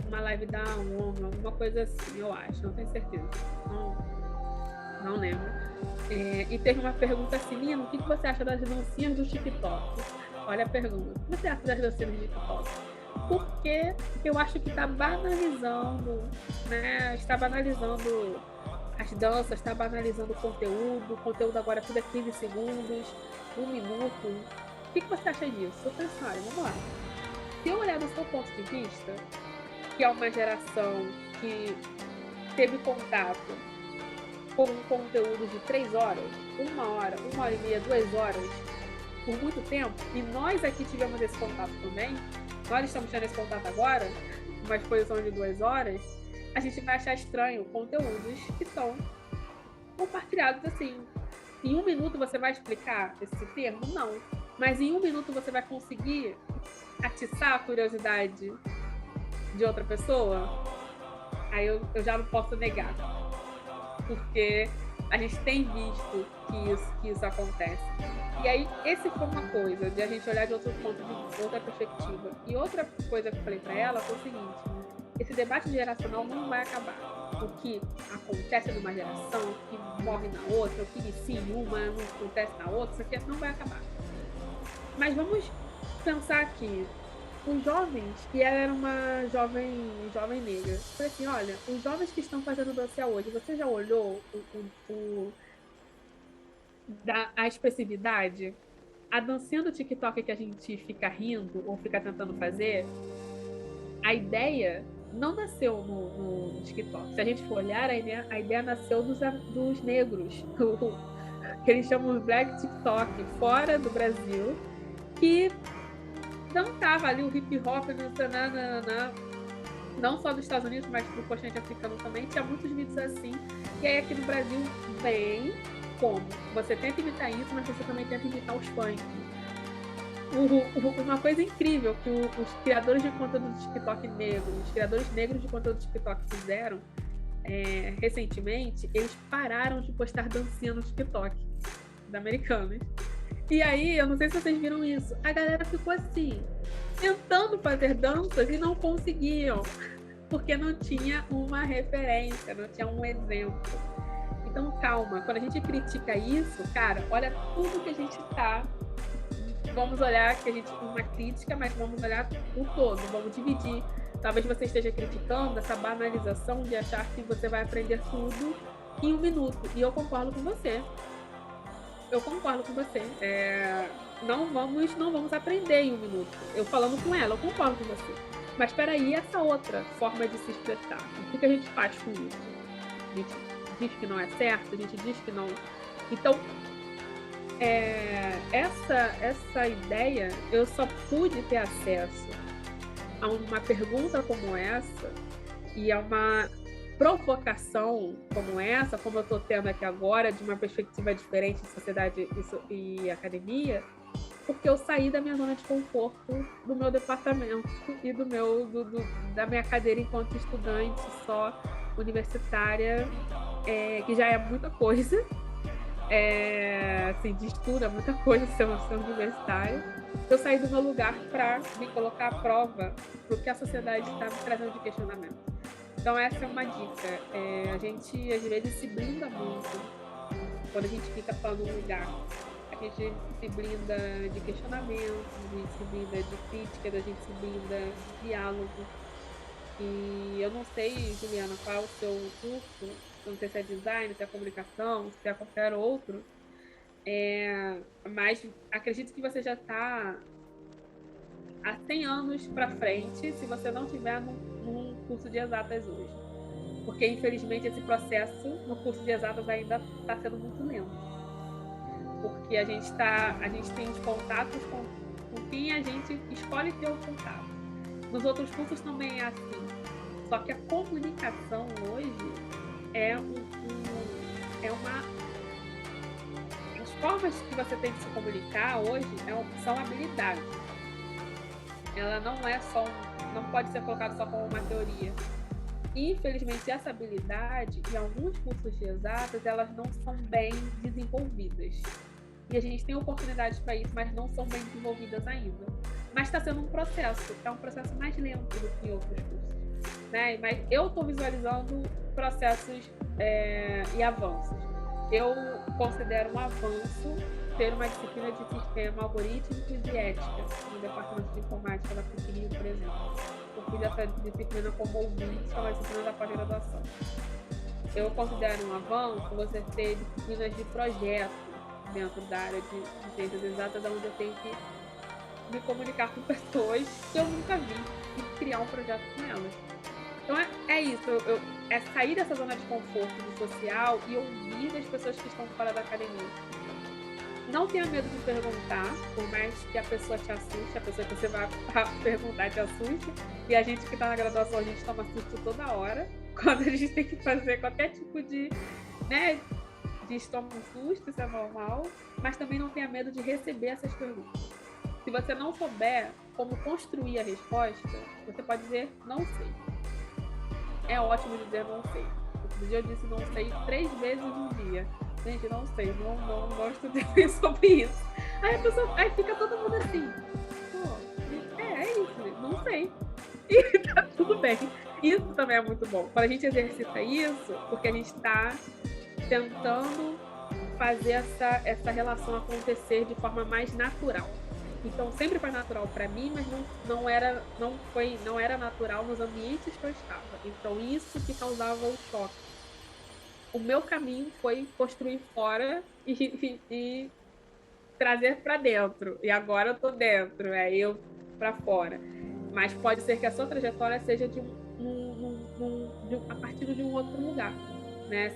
uma live da ONU, alguma coisa assim, eu acho, não tenho certeza. Não lembro. E teve uma pergunta assim: Nina, o que você acha das dancinhas do TikTok? Olha a pergunta. O que você acha das dancinhas do TikTok? Porque eu acho que está banalizando, né? Está banalizando as danças, está banalizando o conteúdo agora tudo é 15 segundos, 1 minuto. O que você acha disso? Eu penso, olha, vamos lá. Se eu olhar do seu ponto de vista, que é uma geração que teve contato com um conteúdo de 3 horas, 1 hora, 1 hora e meia, 2 horas, por muito tempo, e nós aqui tivemos esse contato também, nós estamos tendo esse contato agora, uma exposição de 2 horas, a gente vai achar estranho conteúdos que são compartilhados assim. Em 1 minuto você vai explicar esse termo? Não. Mas em 1 minuto você vai conseguir atiçar a curiosidade de outra pessoa, aí eu já não posso negar. Porque a gente tem visto que isso acontece. E aí, esse foi uma coisa, de a gente olhar de outro ponto de outra perspectiva. E outra coisa que eu falei para ela foi o seguinte: esse debate geracional não vai acabar. O que acontece numa geração, o que morre na outra, o que inicia em uma, não acontece na outra, isso aqui não vai acabar. Mas vamos pensar aqui, os jovens, e ela era uma jovem negra. Eu falei assim, olha, os jovens que estão fazendo dança hoje, você já olhou a expressividade? A dancinha do TikTok que a gente fica rindo ou fica tentando fazer, a ideia não nasceu no TikTok. Se a gente for olhar, a ideia nasceu dos negros, que eles chamam de Black TikTok, fora do Brasil, que dançava ali o hip hop, não só dos Estados Unidos, mas do continente africano também. Tinha muitos vídeos assim. E aí aqui no Brasil vem como? Você tenta imitar isso, mas você também tenta imitar os funk. Uma coisa incrível que os criadores de conteúdo do TikTok negros, os criadores negros de conteúdo do TikTok fizeram recentemente, eles pararam de postar dancinha no TikTok dos americanos. E aí, eu não sei se vocês viram isso, a galera ficou assim, tentando fazer danças e não conseguiam, porque não tinha uma referência, não tinha um exemplo. Então, calma, quando a gente critica isso, cara, olha tudo que a gente tá. Vamos olhar que a gente tem uma crítica, mas vamos olhar o todo, vamos dividir. Talvez você esteja criticando essa banalização de achar que você vai aprender tudo em 1 minuto. E eu concordo com você. Não vamos aprender em 1 minuto. Eu falando com ela, eu concordo com você. Mas espera aí, essa outra forma de se expressar. O que a gente faz com isso? A gente diz que não é certo, a gente diz que não... Então, essa ideia, eu só pude ter acesso a uma pergunta como essa e a uma provocação como essa, como eu estou tendo aqui agora, de uma perspectiva diferente de sociedade e academia, porque eu saí da minha zona de conforto, do meu departamento e da minha cadeira enquanto estudante só universitária, que já é muita coisa. Assim, de estudo, é muita coisa ser universitária. Eu saí do meu lugar para me colocar à prova para o que a sociedade está me trazendo de questionamento. Então essa é uma dica. A gente às vezes se blinda muito quando a gente fica falando um lugar. A gente se blinda de questionamento, a gente se blinda de crítica, a gente se blinda de diálogo. E eu não sei, Juliana, qual é o seu curso. Não sei se é design, se é comunicação, se é qualquer outro, mas acredito que você já está há 100 anos para frente se você não tiver num curso de exatas hoje. Porque, infelizmente, esse processo no curso de exatas ainda está sendo muito lento. Porque a gente tem os contatos com quem a gente escolhe ter o contato. Nos outros cursos também é assim. Só que a comunicação hoje as formas que você tem de se comunicar hoje são habilidades. Ela não pode ser colocada só como uma teoria. Infelizmente, essa habilidade, em alguns cursos de exatas, elas não são bem desenvolvidas. E a gente tem oportunidades para isso, mas não são bem desenvolvidas ainda. Mas está sendo um processo mais lento do que em outros cursos. Né? Mas eu estou visualizando processos e avanços. Eu considero um avanço ter uma disciplina de sistema algorítmico e de ética no departamento de informática da PUC-Rio, por exemplo. Eu fiz essa disciplina como ouvinte, é uma disciplina da pós-graduação. Eu considero um avanço você ter disciplinas de projeto dentro da área de ciências exatas, onde eu tenho que me comunicar com pessoas que eu nunca vi e criar um projeto com elas. Então é isso, é sair dessa zona de conforto do social e ouvir das pessoas que estão fora da academia. Não tenha medo de perguntar, por mais que a pessoa te assuste, a pessoa que você vai perguntar te assuste, e a gente que está na graduação, a gente toma susto toda hora, quando a gente tem que fazer qualquer tipo de estômago susto, isso é normal, mas também não tenha medo de receber essas perguntas. Se você não souber como construir a resposta, você pode dizer não sei. É ótimo dizer não sei. Outro dia eu disse não sei 3 vezes no dia. Gente, não sei, não estudei sobre isso. Aí fica todo mundo assim, pô, é isso, não sei. E tá tudo bem. Isso também é muito bom. Quando a gente exercita isso, porque a gente está tentando fazer essa relação acontecer de forma mais natural. Então sempre foi natural para mim, mas não era natural nos ambientes que eu estava. Então isso que causava o choque. O meu caminho foi construir fora e trazer para dentro. E agora eu tô dentro, eu para fora. Mas pode ser que a sua trajetória seja a partir de um outro lugar, né?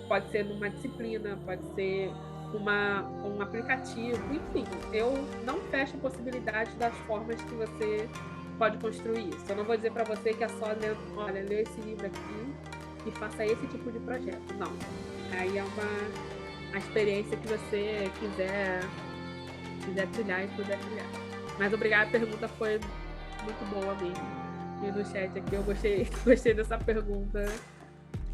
Pode ser numa disciplina, pode ser um aplicativo, enfim. Eu não fecho possibilidades das formas que você pode construir isso. Eu não vou dizer para você que é só lê esse livro aqui e faça esse tipo de projeto. Não. Aí é a experiência que você quiser trilhar e puder trilhar. Mas obrigada, a pergunta foi muito boa mesmo. E no chat aqui eu gostei dessa pergunta.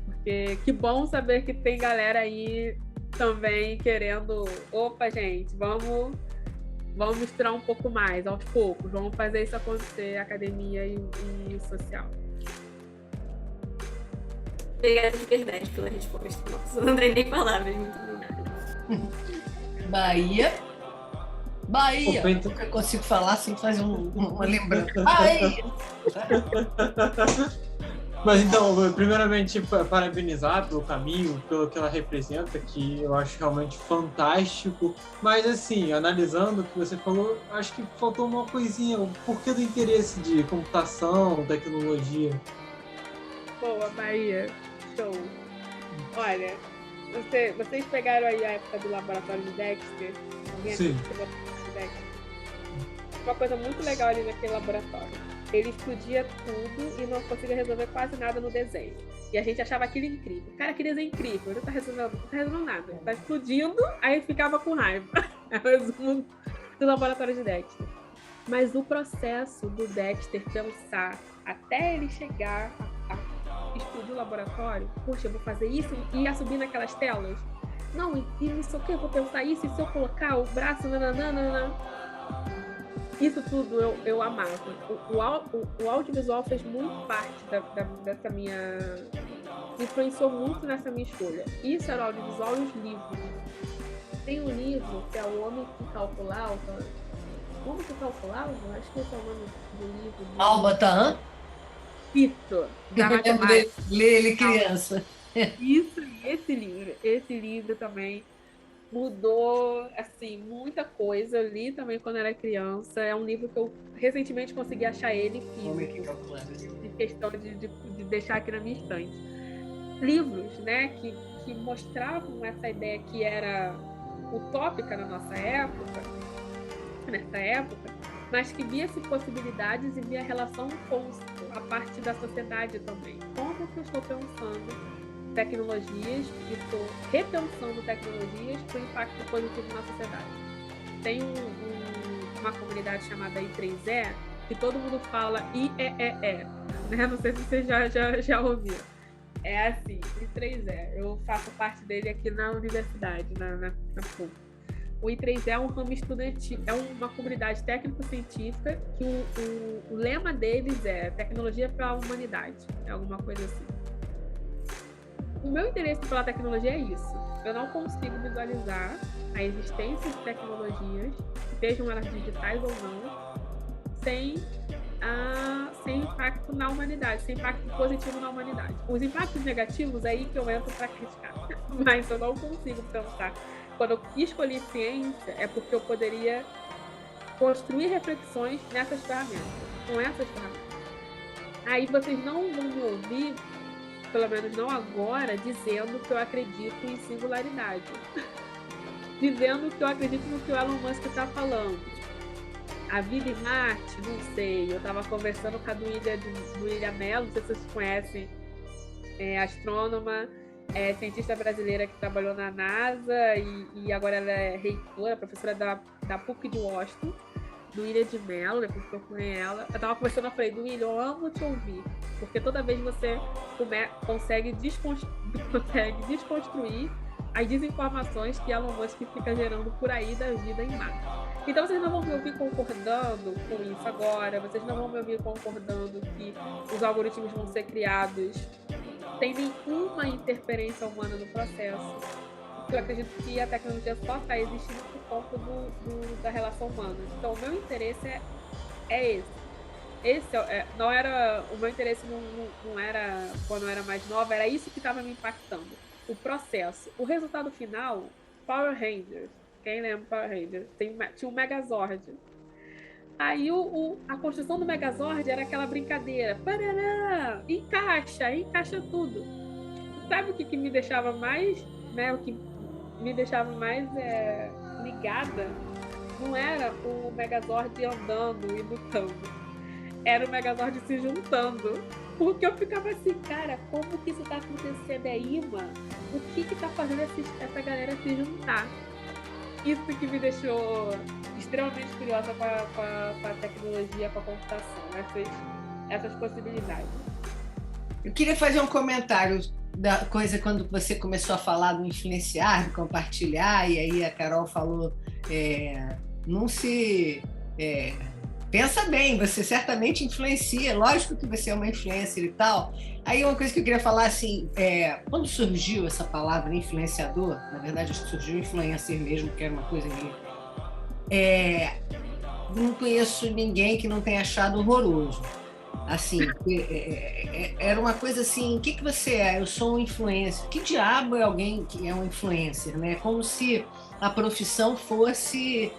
Porque que bom saber que tem galera aí também querendo, opa, gente, vamos misturar um pouco mais, aos poucos. Vamos fazer isso acontecer, academia e social. Obrigada de verdade pela resposta. Nossa, não tem nem palavras. Muito obrigada. Bahia. Opa, então... Eu consigo falar sem fazer uma lembrança. Bahia! Mas então, primeiramente, parabenizar pelo caminho, pelo que ela representa, que eu acho realmente fantástico. Mas, assim, analisando o que você falou, acho que faltou uma coisinha. O porquê do interesse de computação, tecnologia? Boa, Bahia. Show. Olha, vocês pegaram aí a época do laboratório de Dexter? Sim. Uma coisa muito legal ali naquele laboratório. Ele explodia tudo e não conseguia resolver quase nada no desenho. E a gente achava aquilo incrível. Cara, que desenho incrível. Ele não tá resolvendo nada. Ele tá explodindo, aí ficava com raiva. É o resumo do laboratório de Dexter. Mas o processo do Dexter pensar até ele chegar a explodir o laboratório, poxa, eu vou fazer isso e ia subir naquelas telas. Não, e isso aqui eu vou pensar isso, e se eu colocar o braço, nananana. Isso tudo eu amava. O audiovisual fez muito parte dessa minha... influenciou muito nessa minha escolha. Isso era o audiovisual e os livros. Tem um livro que é O Homem que Calculava. O Homem que Calculava? Acho que esse é o nome do livro. Albatan? Isso. Eu lembro de ler ele criança. Isso, esse livro também mudou, assim, muita coisa. Eu li também quando era criança. É um livro que eu recentemente consegui achar ele físico, de questão de deixar aqui na minha estante. Livros, né, que mostravam essa ideia que era utópica na nossa época, nessa época, mas que via-se possibilidades e via relação com a parte da sociedade também. Como que eu estou pensando tecnologias e estou repensando tecnologias para o impacto positivo na sociedade. Tem uma comunidade chamada I3E, que todo mundo fala IEEE, né? Não sei se você já ouviu. É assim, I3E. Eu faço parte dele aqui na universidade, na PUC. O I3E é um ramo estudantil, é uma comunidade técnico-científica que o lema deles é tecnologia para a humanidade, é alguma coisa assim. O meu interesse pela tecnologia é isso. Eu não consigo visualizar a existência de tecnologias, sejam elas digitais ou não, sem impacto na humanidade, sem impacto positivo na humanidade. Os impactos negativos é aí que eu entro para criticar. Mas eu não consigo pensar. Quando eu escolhi ciência, é porque eu poderia construir reflexões nessas ferramentas, com essas ferramentas. Aí vocês não vão me ouvir, pelo menos não agora, dizendo que eu acredito em singularidade. Dizendo que eu acredito no que o Elon Musk está falando. A vida em Marte, não sei. Eu estava conversando com a do William Mello, não sei se vocês conhecem, astrônoma, cientista brasileira que trabalhou na NASA e agora ela é reitora, professora da PUC de Washington, do Ilha de Melo, depois que eu fui ela. Eu tava conversando, eu falei, do William, eu amo te ouvir. Porque toda vez você consegue desconstruir as desinformações que Elon Musk fica gerando por aí da vida em Marte. Então vocês não vão me ouvir concordando com isso agora, vocês não vão me ouvir concordando que os algoritmos vão ser criados sem nenhuma interferência humana no processo. Eu acredito que a tecnologia só está existindo por conta da relação humana. Então o meu interesse é esse. Não era, o meu interesse não era, quando eu era mais nova, era isso que estava me impactando. O processo. O resultado final, Power Rangers. Quem lembra Power Rangers? Tinha um Megazord. Aí a construção do Megazord era aquela brincadeira. Parará, encaixa tudo. Sabe o que me deixava mais, né? O que me deixava mais ligada? Não era o Megazord andando e lutando. Era o Megazord se juntando. Porque eu ficava assim, cara, como que isso tá acontecendo aí, mano? O que tá fazendo essa galera se juntar? Isso que me deixou extremamente curiosa com a tecnologia, com a computação, essas possibilidades. Eu queria fazer um comentário da coisa quando você começou a falar do influenciar, do compartilhar, e aí a Carol falou, não se... pensa bem, você certamente influencia, lógico que você é uma influencer e tal. Aí uma coisa que eu queria falar assim, quando surgiu essa palavra influenciador, na verdade surgiu influencer mesmo, que era uma coisa minha, não conheço ninguém que não tenha achado horroroso. Assim, era uma coisa assim, o que você é? Eu sou um influencer. Que diabo é alguém que é um influencer, né? Como se a profissão fosse...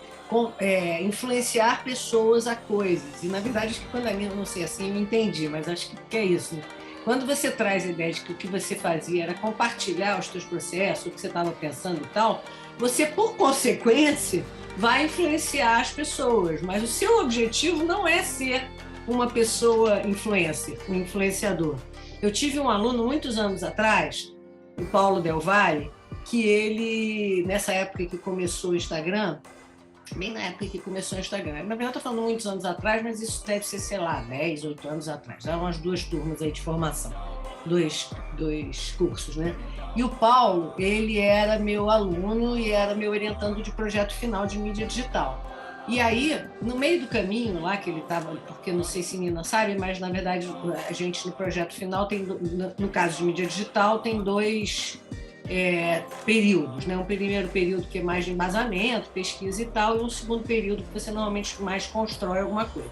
influenciar pessoas a coisas. E, na verdade, acho que quando a minha, não sei assim, eu entendi, mas acho que é isso. Né? Quando você traz a ideia de que o que você fazia era compartilhar os seus processos, o que você estava pensando e tal, você, por consequência, vai influenciar as pessoas. Mas o seu objetivo não é ser uma pessoa influencer, um influenciador. Eu tive um aluno, muitos anos atrás, o Paulo Del Valle, que ele, nessa época que começou o Instagram, bem na época que começou o Instagram. Na verdade, eu estou falando muitos anos atrás, mas isso deve ser, sei lá, 10, 8 anos atrás. Eram umas 2 turmas aí de formação, dois cursos, né? E o Paulo, ele era meu aluno e era meu orientando de projeto final de mídia digital. E aí, no meio do caminho lá que ele estava, porque não sei se a Nina sabe, mas na verdade a gente no projeto final tem, no caso de mídia digital, tem 2 períodos, né? Um primeiro período que é mais de embasamento, pesquisa e tal, e um segundo período que você normalmente mais constrói alguma coisa.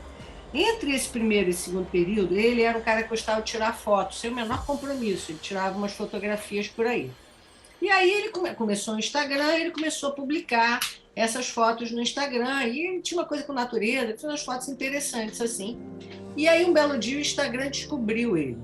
Entre esse primeiro e segundo período, ele era um cara que gostava de tirar fotos, sem o menor compromisso, ele tirava umas fotografias por aí. E aí ele começou no Instagram, ele começou a publicar essas fotos no Instagram, e ele tinha uma coisa com natureza, tinha umas fotos interessantes assim. E aí um belo dia o Instagram descobriu ele.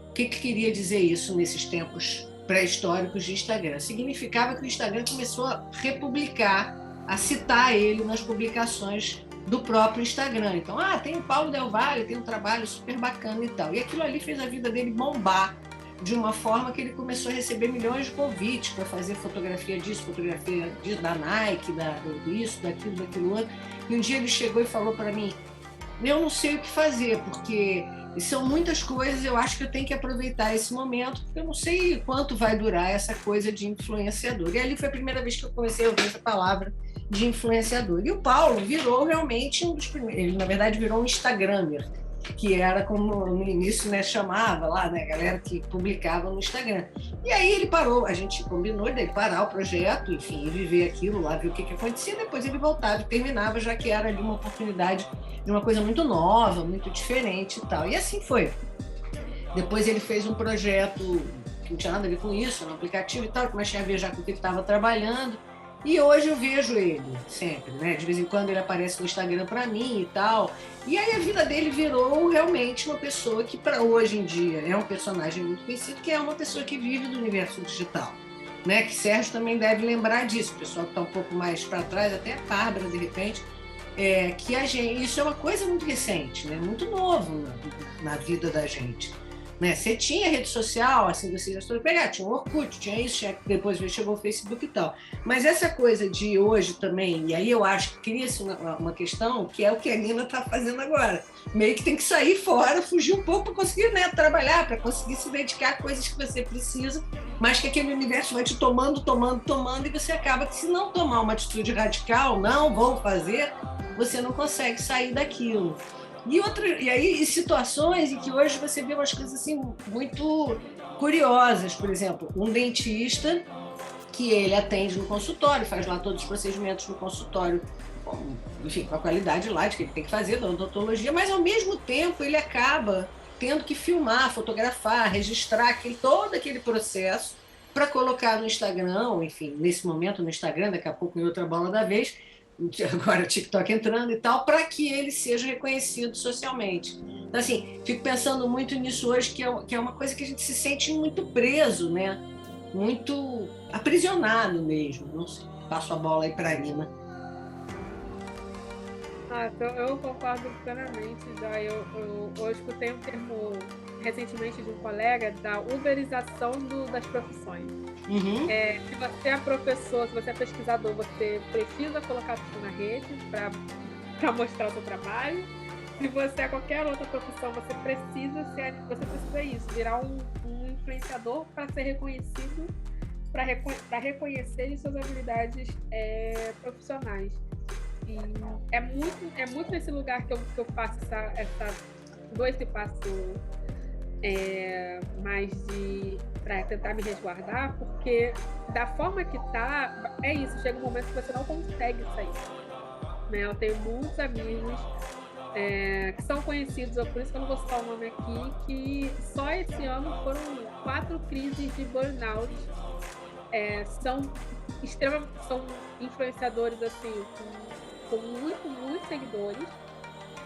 O que queria dizer isso nesses tempos pré-históricos de Instagram? Significava que o Instagram começou a republicar, a citar ele nas publicações do próprio Instagram. Então, tem o Paulo Del Valle, tem um trabalho super bacana e tal. E aquilo ali fez a vida dele bombar de uma forma que ele começou a receber milhões de convites para fazer fotografia disso, da Nike, disso, daquilo outro. E um dia ele chegou e falou para mim, eu não sei o que fazer, porque são muitas coisas, eu acho que eu tenho que aproveitar esse momento, porque eu não sei quanto vai durar essa coisa de influenciador. E ali foi a primeira vez que eu comecei a ouvir essa palavra de influenciador. E o Paulo virou realmente um dos primeiros, ele na verdade virou um Instagrammer, que era como no início, né, chamava lá, né, a galera que publicava no Instagram. E aí ele parou, a gente combinou dele parar o projeto, enfim, e viver aquilo lá, ver o que acontecia, depois ele voltava e terminava, já que era ali uma oportunidade de uma coisa muito nova, muito diferente e tal. E assim foi. Depois ele fez um projeto que não tinha nada a ver com isso, um aplicativo e tal, eu comecei a viajar com o que ele estava trabalhando. E hoje eu vejo ele sempre, né? De vez em quando ele aparece no Instagram para mim e tal. E aí a vida dele virou realmente uma pessoa que para hoje em dia é um personagem muito conhecido, que é uma pessoa que vive do universo digital, né? Que Sérgio também deve lembrar disso, o pessoal que está um pouco mais para trás, até a Bárbara de repente, que a gente, isso é uma coisa muito recente, né? Muito novo na vida da gente. né? Você tinha rede social, assim, você já pegar, tinha o Orkut, tinha isso, depois chegou o Facebook e tal. Mas essa coisa de hoje também, e aí eu acho que cria-se uma questão que é o que a Nina está fazendo agora. Meio que tem que sair fora, fugir um pouco para conseguir, né, trabalhar, para conseguir se dedicar a coisas que você precisa, mas que aquele universo vai te tomando, e você acaba que, se não tomar uma atitude radical, não vou fazer, você não consegue sair daquilo. E aí, situações em que hoje você vê umas coisas assim muito curiosas. Por exemplo, um dentista que ele atende no consultório, faz lá todos os procedimentos no consultório, enfim, com a qualidade lá de que ele tem que fazer da odontologia, mas ao mesmo tempo ele acaba tendo que filmar, fotografar, registrar todo aquele processo para colocar no Instagram, enfim, nesse momento no Instagram, daqui a pouco em outra bola da vez, agora o TikTok entrando e tal, para que ele seja reconhecido socialmente. Então, assim, fico pensando muito nisso hoje, que é uma coisa que a gente se sente muito preso, né? Muito aprisionado mesmo. Não sei, passo a bola aí para a Nina. Então eu concordo plenamente. Eu escutei um termo recentemente de um colega da uberização das profissões. Uhum. Se você é professor, se você é pesquisador, você precisa colocar tudo na rede para mostrar o seu trabalho. Se você é qualquer outra profissão, você precisa isso, virar um influenciador para ser reconhecido, para reconhecer suas habilidades profissionais. E é muito nesse lugar que eu faço dou esse passo mais para tentar me resguardar, porque da forma que tá, é isso, chega um momento que você não consegue sair. Né? Eu tenho muitos amigos que são conhecidos, por isso que eu não vou citar o nome aqui, que só esse ano foram 4 crises de burnout. São influenciadores assim, com muitos seguidores,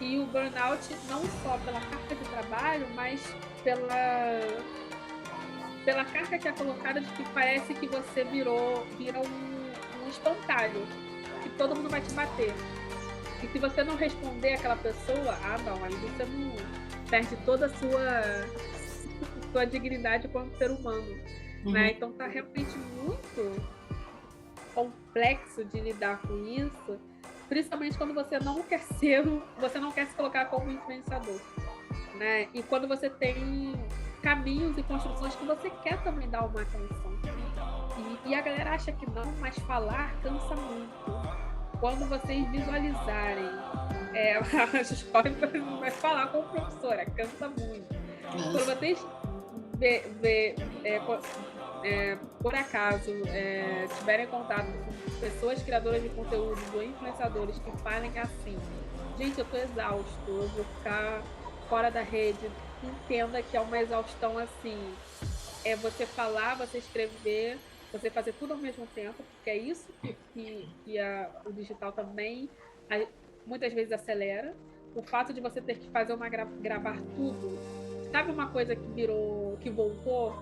e o burnout não só pela carga de trabalho, mas pela carga que é colocada de que parece que você vira um espantalho, que todo mundo vai te bater. E se você não responder aquela pessoa, aí você não perde toda a sua dignidade como ser humano. Uhum. Né? Então tá realmente muito complexo de lidar com isso, principalmente quando você não quer se colocar como influenciador, né? E quando você tem caminhos e construções que você quer também dar uma atenção. E a galera acha que não, mas falar cansa muito. Quando vocês visualizarem, a escola vai falar como professora, cansa muito. Quando vocês por acaso tiverem contato com pessoas criadoras de conteúdo ou influenciadores que falem assim, gente, eu tô exausto, eu vou ficar fora da rede, entenda que é uma exaustão assim, você falar, você escrever, você fazer tudo ao mesmo tempo, porque é isso que o digital também muitas vezes acelera. O fato de você ter que fazer gravar tudo, sabe uma coisa que voltou?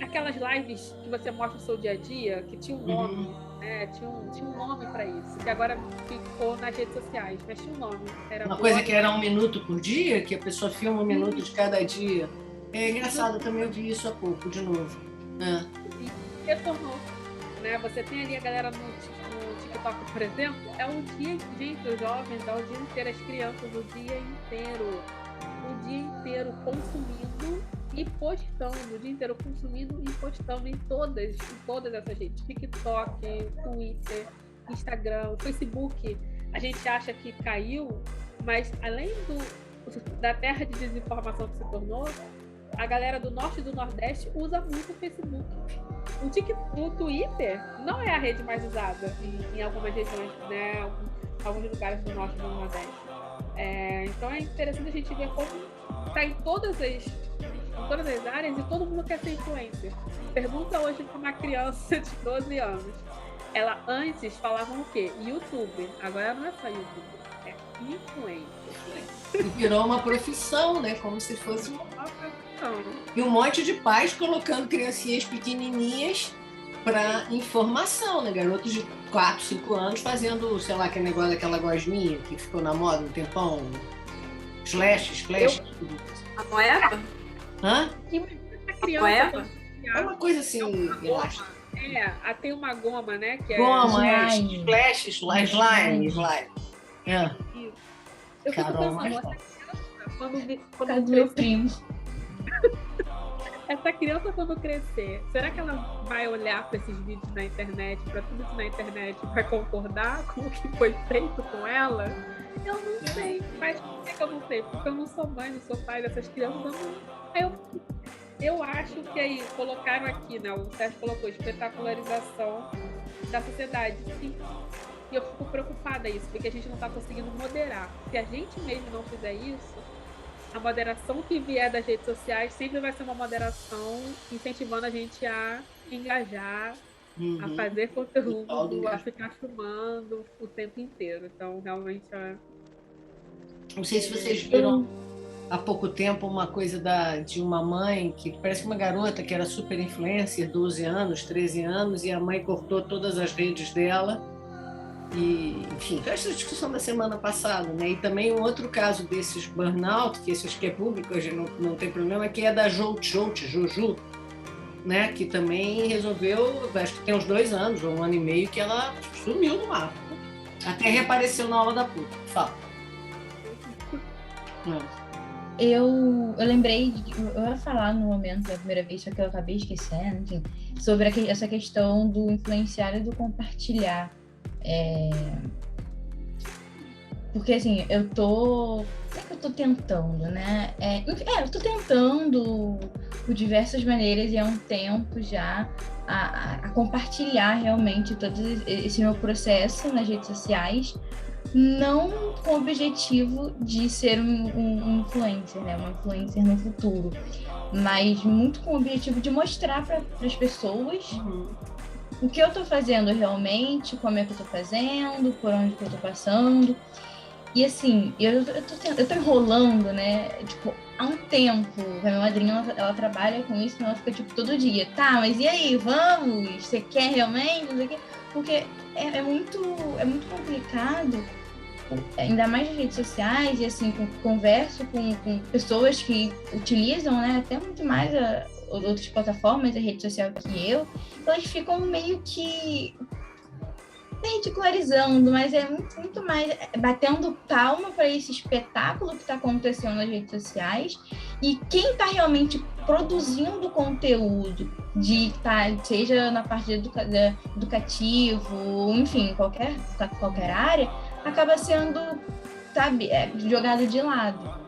Aquelas lives que você mostra o seu dia a dia, que tinha um nome, né? Tinha um nome para isso, que agora ficou nas redes sociais, mas tinha um nome. Era coisa que era 1 minuto por dia, que a pessoa filma 1 minuto de cada dia. É engraçado, eu também vi isso há pouco, de novo. E retornou. Né? Você tem ali a galera no TikTok, por exemplo, o dia, gente, os jovens, o dia inteiro, as crianças, o dia inteiro consumindo e postando, o dia inteiro consumindo e postando em todas essas redes, TikTok, Twitter, Instagram, Facebook. A gente acha que caiu, mas além da terra de desinformação que se tornou, a galera do norte e do nordeste usa muito o Facebook. O Twitter não é a rede mais usada em algumas regiões, né? Alguns lugares do norte e do nordeste. Então é interessante a gente ver como está em todas as áreas e todo mundo quer ser influencer. Pergunta hoje para uma criança de 12 anos. Ela antes falava o quê? YouTube. Agora não é só YouTube, é influencer. E virou uma profissão, né? Como se fosse uma profissão. E um monte de pais colocando criancinhas pequenininhas para informação, né? Garotos de 4, 5 anos fazendo, sei lá, aquele negócio daquela gosminha que ficou na moda um tempão. Slash, tudo. A moeba? Hã? Imagina essa criança Moeba? quando É criar uma coisa assim, elástica. tem uma goma, né? Que é Goma, Slime. splash, slime. É. isso. Eu fico Carol, pensando, mas essa não. criança, quando Por causa do meu crescer, primo. essa criança quando crescer, será que ela vai olhar para esses vídeos na internet, para tudo isso na internet, vai concordar com o que foi feito com ela? Eu não sei. Mas por que eu não sei? Porque eu não sou mãe, não sou pai dessas crianças. Eu acho que aí colocaram aqui, né? O Sérgio colocou espetacularização da sociedade, sim. E eu fico preocupada isso, porque a gente não está conseguindo moderar. Se a gente mesmo não fizer isso, a moderação que vier das redes sociais sempre vai ser uma moderação incentivando a gente a engajar, a fazer conteúdo, a ficar filmando o tempo inteiro. Então, realmente, Não sei se vocês viram há pouco tempo uma coisa de uma mãe que parece uma garota que era super influencer, 12 anos, 13 anos, e a mãe cortou todas as redes dela. E, enfim, foi essa discussão da semana passada, né? E também um outro caso desses burnout, que esse acho que é público, hoje não tem problema, que é da Juju, né? Que também resolveu, acho que tem uns 2 anos ou 1 ano e meio, que ela sumiu no mapa. Até reapareceu na aula da PUC. Fala. Eu lembrei, eu ia falar no momento da primeira vez, só que eu acabei esquecendo, enfim, sobre essa questão do influenciar e do compartilhar. Porque assim, eu tô tentando, né? Eu tô tentando por diversas maneiras e há um tempo já a compartilhar realmente todo esse meu processo nas redes sociais, não com o objetivo de ser um influencer, né? Uma influencer no futuro, mas muito com o objetivo de mostrar para as pessoas o que eu tô fazendo realmente, como é que eu tô fazendo, por onde que eu tô passando. E assim, eu tô enrolando, né? Tipo, há um tempo, a minha madrinha, ela trabalha com isso, ela fica tipo todo dia, tá, mas e aí, vamos? Você quer realmente? Não sei o quê. Porque é muito complicado, ainda mais nas redes sociais, e assim, converso com pessoas que utilizam, né, até muito mais outras plataformas da rede social que elas ficam meio que ridicularizando, mas é muito mais batendo palma para esse espetáculo que está acontecendo nas redes sociais, e quem está realmente produzindo conteúdo, seja na parte educativo, enfim, qualquer área, acaba sendo, sabe, jogado de lado.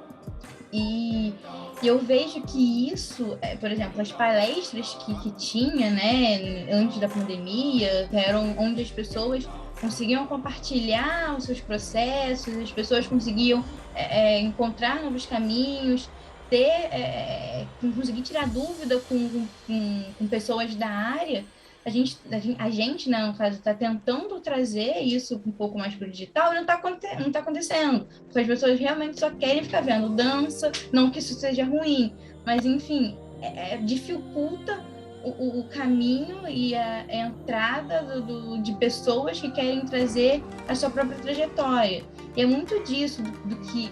E eu vejo que isso, por exemplo, as palestras que tinha, né, antes da pandemia, que eram onde as pessoas conseguiam compartilhar os seus processos, as pessoas conseguiam encontrar novos caminhos, conseguir tirar dúvida com pessoas da área. A gente, né, no caso, está tentando trazer isso um pouco mais para o digital e não tá acontecendo. Porque as pessoas realmente só querem ficar vendo dança, não que isso seja ruim, mas, enfim, dificulta o caminho e a entrada de pessoas que querem trazer a sua própria trajetória. E é muito disso do que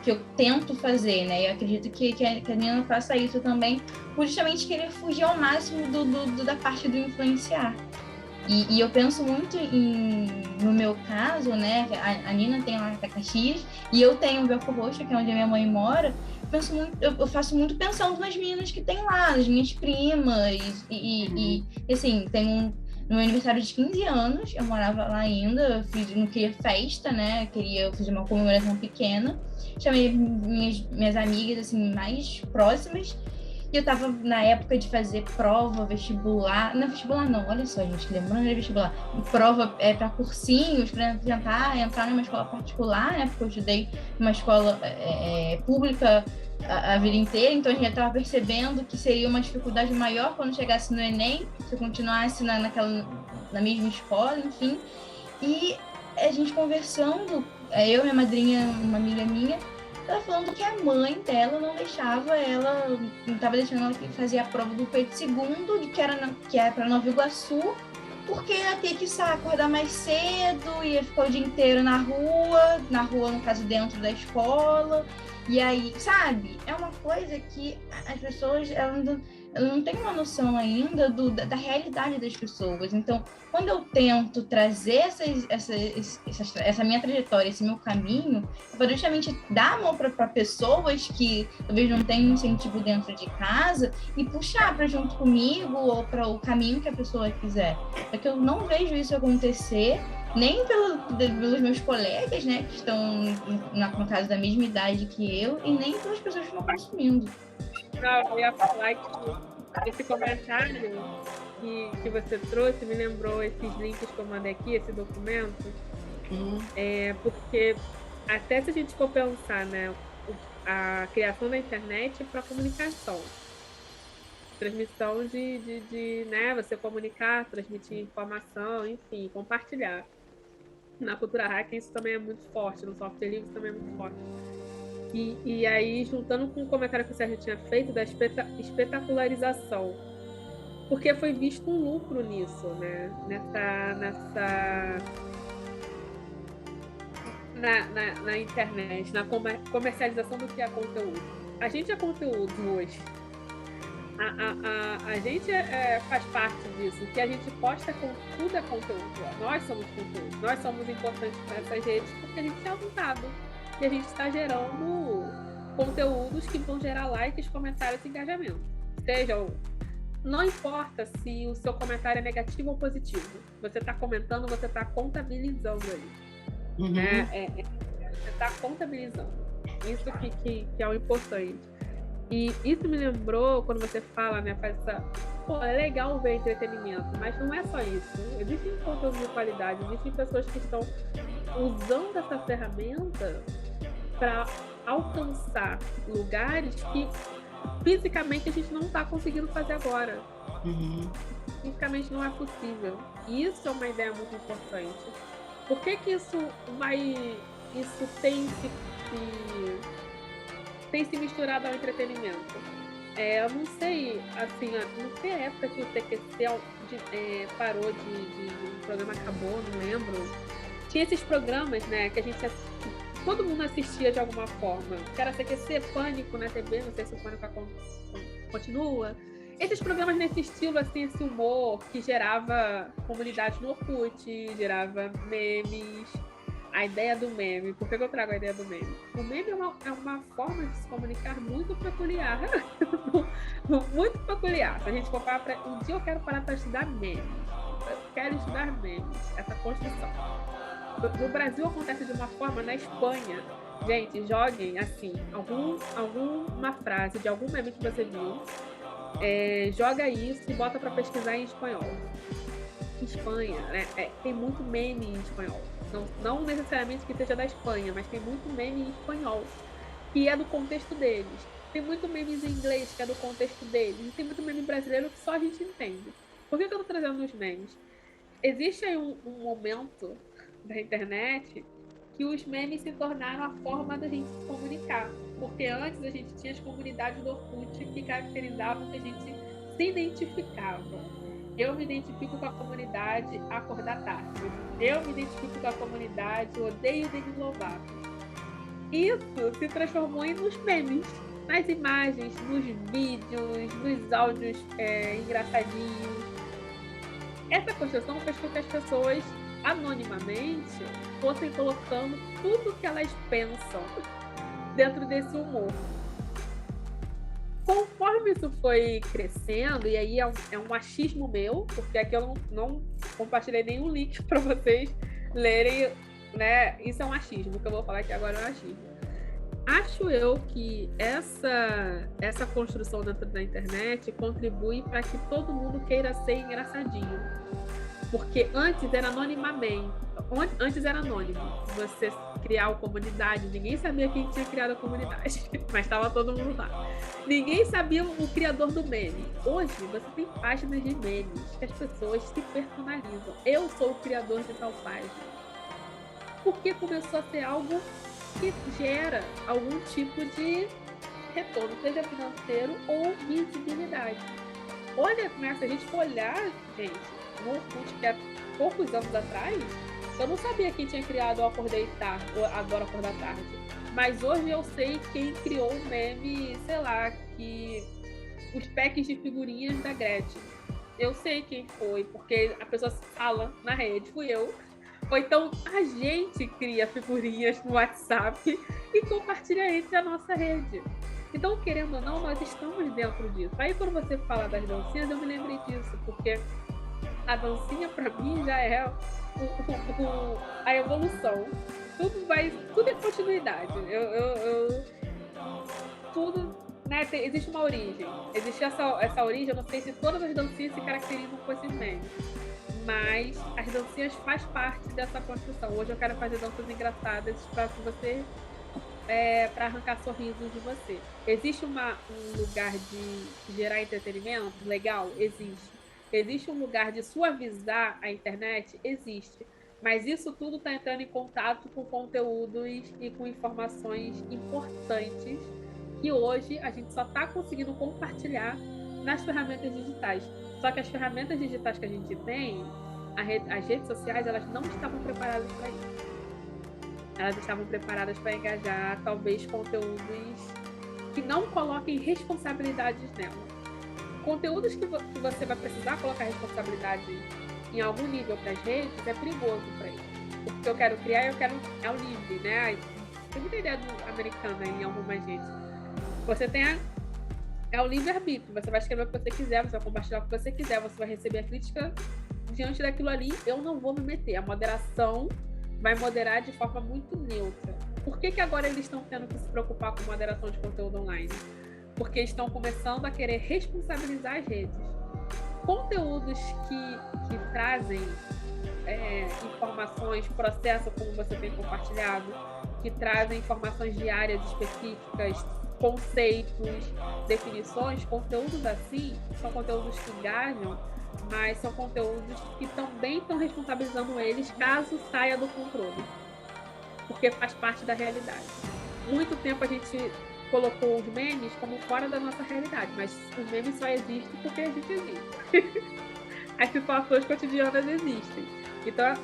eu tento fazer, né? Eu acredito que a Nina faça isso também, por justamente querer fugir ao máximo da parte do influenciar. E eu penso muito no meu caso, né? A Nina tem lá em Caxias e eu tenho o Belfort Roxo, que é onde a minha mãe mora. Eu faço muito pensando nas meninas que tem lá, nas minhas primas. E assim, no meu aniversário de 15 anos, eu morava lá ainda, não queria festa, né? Eu fiz uma comemoração pequena. Chamei minhas amigas, assim, mais próximas. E eu tava na época de fazer prova, vestibular. Não, vestibular não, olha só, gente, lembrando de vestibular. Prova para cursinhos, para tentar entrar numa escola particular, né? Porque eu estudei numa escola pública a vida inteira, então a gente já estava percebendo que seria uma dificuldade maior quando chegasse no Enem, se eu continuasse na mesma escola, enfim. E a gente conversando, eu e minha madrinha, uma amiga minha, ela falando que a mãe dela não deixava ela, não estava deixando ela fazer a prova do peito segundo, que era para Nova Iguaçu, porque ia ter que acordar mais cedo, ia ficar o dia inteiro na rua, no caso dentro da escola. E aí, sabe? É uma coisa que as pessoas, elas não têm uma noção ainda da realidade das pessoas. Então, quando eu tento trazer essa minha trajetória, esse meu caminho, para justamente dar a mão para pessoas que talvez não tenham incentivo dentro de casa e puxar para junto comigo ou para o caminho que a pessoa quiser. É que eu não vejo isso acontecer, nem pelos meus colegas, né, que estão, no caso, da mesma idade que eu, e nem pelas pessoas que estão consumindo. Não, eu ia falar que esse comentário que você trouxe me lembrou esses links que eu mandei aqui, esse documento, porque até se a gente for pensar, né, a criação da internet para comunicação, transmissão de né, você comunicar, transmitir informação, enfim, compartilhar. Na cultura hacker isso também é muito forte, no software livre isso também é muito forte. E aí, juntando com o comentário que o Sérgio tinha feito da espetacularização, porque foi visto um lucro nisso, né? Na internet, na comercialização do que é conteúdo. A gente é conteúdo hoje. A gente faz parte disso. O que a gente posta com tudo é conteúdo. Nós somos conteúdo. Nós somos importantes para essas redes porque a gente é usado. E a gente está gerando conteúdos que vão gerar likes, comentários e engajamento. Não importa se o seu comentário é negativo ou positivo. Você está comentando, você está contabilizando ali. Você está contabilizando. Isso que é o importante. E isso me lembrou quando você fala, né? É legal ver entretenimento, mas não é só isso. Existem conteúdos de qualidade, existem pessoas que estão usando essa ferramenta para alcançar lugares que fisicamente a gente não está conseguindo fazer agora. Fisicamente não é possível. E isso é uma ideia muito importante. Por que isso tem se misturado ao entretenimento? Eu não sei, assim, não sei a época que o TQC parou o programa acabou, não lembro. Tinha esses programas, né, que todo mundo assistia de alguma forma. Que era CQC, Pânico na TV, não sei se o Pânico continua. Esses programas nesse estilo, assim, esse humor que gerava comunidade no Orkut, gerava memes. A ideia do meme, por que eu trago a ideia do meme? O meme é uma forma de se comunicar muito peculiar. Muito peculiar. Se a gente for parar um dia eu quero parar para estudar memes. Eu quero estudar memes, essa construção. No Brasil acontece de uma forma, na Espanha. Gente, joguem assim, alguma frase de algum meme que você viu, joga isso e bota para pesquisar em espanhol. Espanha, né? Tem muito meme em espanhol. Não necessariamente que seja da Espanha, mas tem muito meme em espanhol, que é do contexto deles. Tem muito memes em inglês, que é do contexto deles. E tem muito meme brasileiro que só a gente entende. Por que eu tô trazendo os memes? Existe aí um momento da internet que os memes se tornaram a forma da gente se comunicar. Porque antes a gente tinha as comunidades do Orkut que caracterizavam que a gente se identificava. Eu me identifico com a comunidade Acordar Tarde. Eu me identifico com a comunidade Odeio Demi Lovato. Isso se transformou nos memes, nas imagens, nos vídeos, nos áudios engraçadinhos. Essa construção fez com que as pessoas, anonimamente, fossem colocando tudo que elas pensam dentro desse humor. Conforme isso foi crescendo, e aí é um achismo meu, porque aqui eu não compartilhei nenhum link para vocês lerem, né? Isso é um achismo, o que eu vou falar aqui agora é um achismo. Acho eu que essa construção dentro da internet contribui para que todo mundo queira ser engraçadinho. Porque antes era anonimamente, antes era anônimo. Você criar uma comunidade, ninguém sabia quem tinha criado a comunidade, mas estava todo mundo lá. Ninguém sabia o criador do meme. Hoje você tem páginas de memes que as pessoas se personalizam. Eu sou o criador de tal página. Porque começou a ser algo que gera algum tipo de retorno, seja financeiro ou visibilidade. Olha, se a gente for olhar, gente, no Orkut, que há poucos anos atrás, eu não sabia quem tinha criado o Acordei Tarde, ou Adoro Acordar Tarde. Mas hoje eu sei quem criou o meme, sei lá, que os packs de figurinhas da Gretchen. Eu sei quem foi, porque a pessoa fala na rede, fui eu. Ou então a gente cria figurinhas no WhatsApp e compartilha entre a nossa rede. Então, querendo ou não, nós estamos dentro disso. Aí quando você fala das dancinhas, eu me lembrei disso, porque a dancinha para mim já é a evolução. Tudo é continuidade. Tudo, né, existe uma origem. Existe essa origem, eu não sei se todas as dancinhas se caracterizam com esses memes. Mas as dancinhas faz parte dessa construção. Hoje eu quero fazer danças engraçadas para você, para arrancar sorrisos de você. Existe um lugar de gerar entretenimento? Legal? Existe. Existe um lugar de suavizar a internet? Existe. Mas isso tudo está entrando em contato com conteúdos e com informações importantes que hoje a gente só está conseguindo compartilhar nas ferramentas digitais. Só que as ferramentas digitais que a gente tem, as redes sociais, elas não estavam preparadas para isso. Elas estavam preparadas para engajar, talvez, conteúdos que não coloquem responsabilidades nela. Conteúdos que você vai precisar colocar responsabilidade em algum nível para as redes é perigoso para eles. O que eu quero criar, é o livre, né? Tem muita ideia americana em alguma gente. Você tem o livre-arbítrio. Você vai escrever o que você quiser, você vai compartilhar o que você quiser, você vai receber a crítica diante daquilo ali. Eu não vou me meter. A moderação vai moderar de forma muito neutra. Por que agora eles estão tendo que se preocupar com moderação de conteúdo online? Porque estão começando a querer responsabilizar as redes. Conteúdos que trazem informações, processo, como você tem compartilhado, que trazem informações diárias específicas, conceitos, definições, conteúdos assim, são conteúdos que engajam, mas são conteúdos que também estão responsabilizando eles caso saia do controle, porque faz parte da realidade. Muito tempo a gente colocou os memes como fora da nossa realidade, mas os memes só existem porque a gente existe. As situações cotidianas existem. Então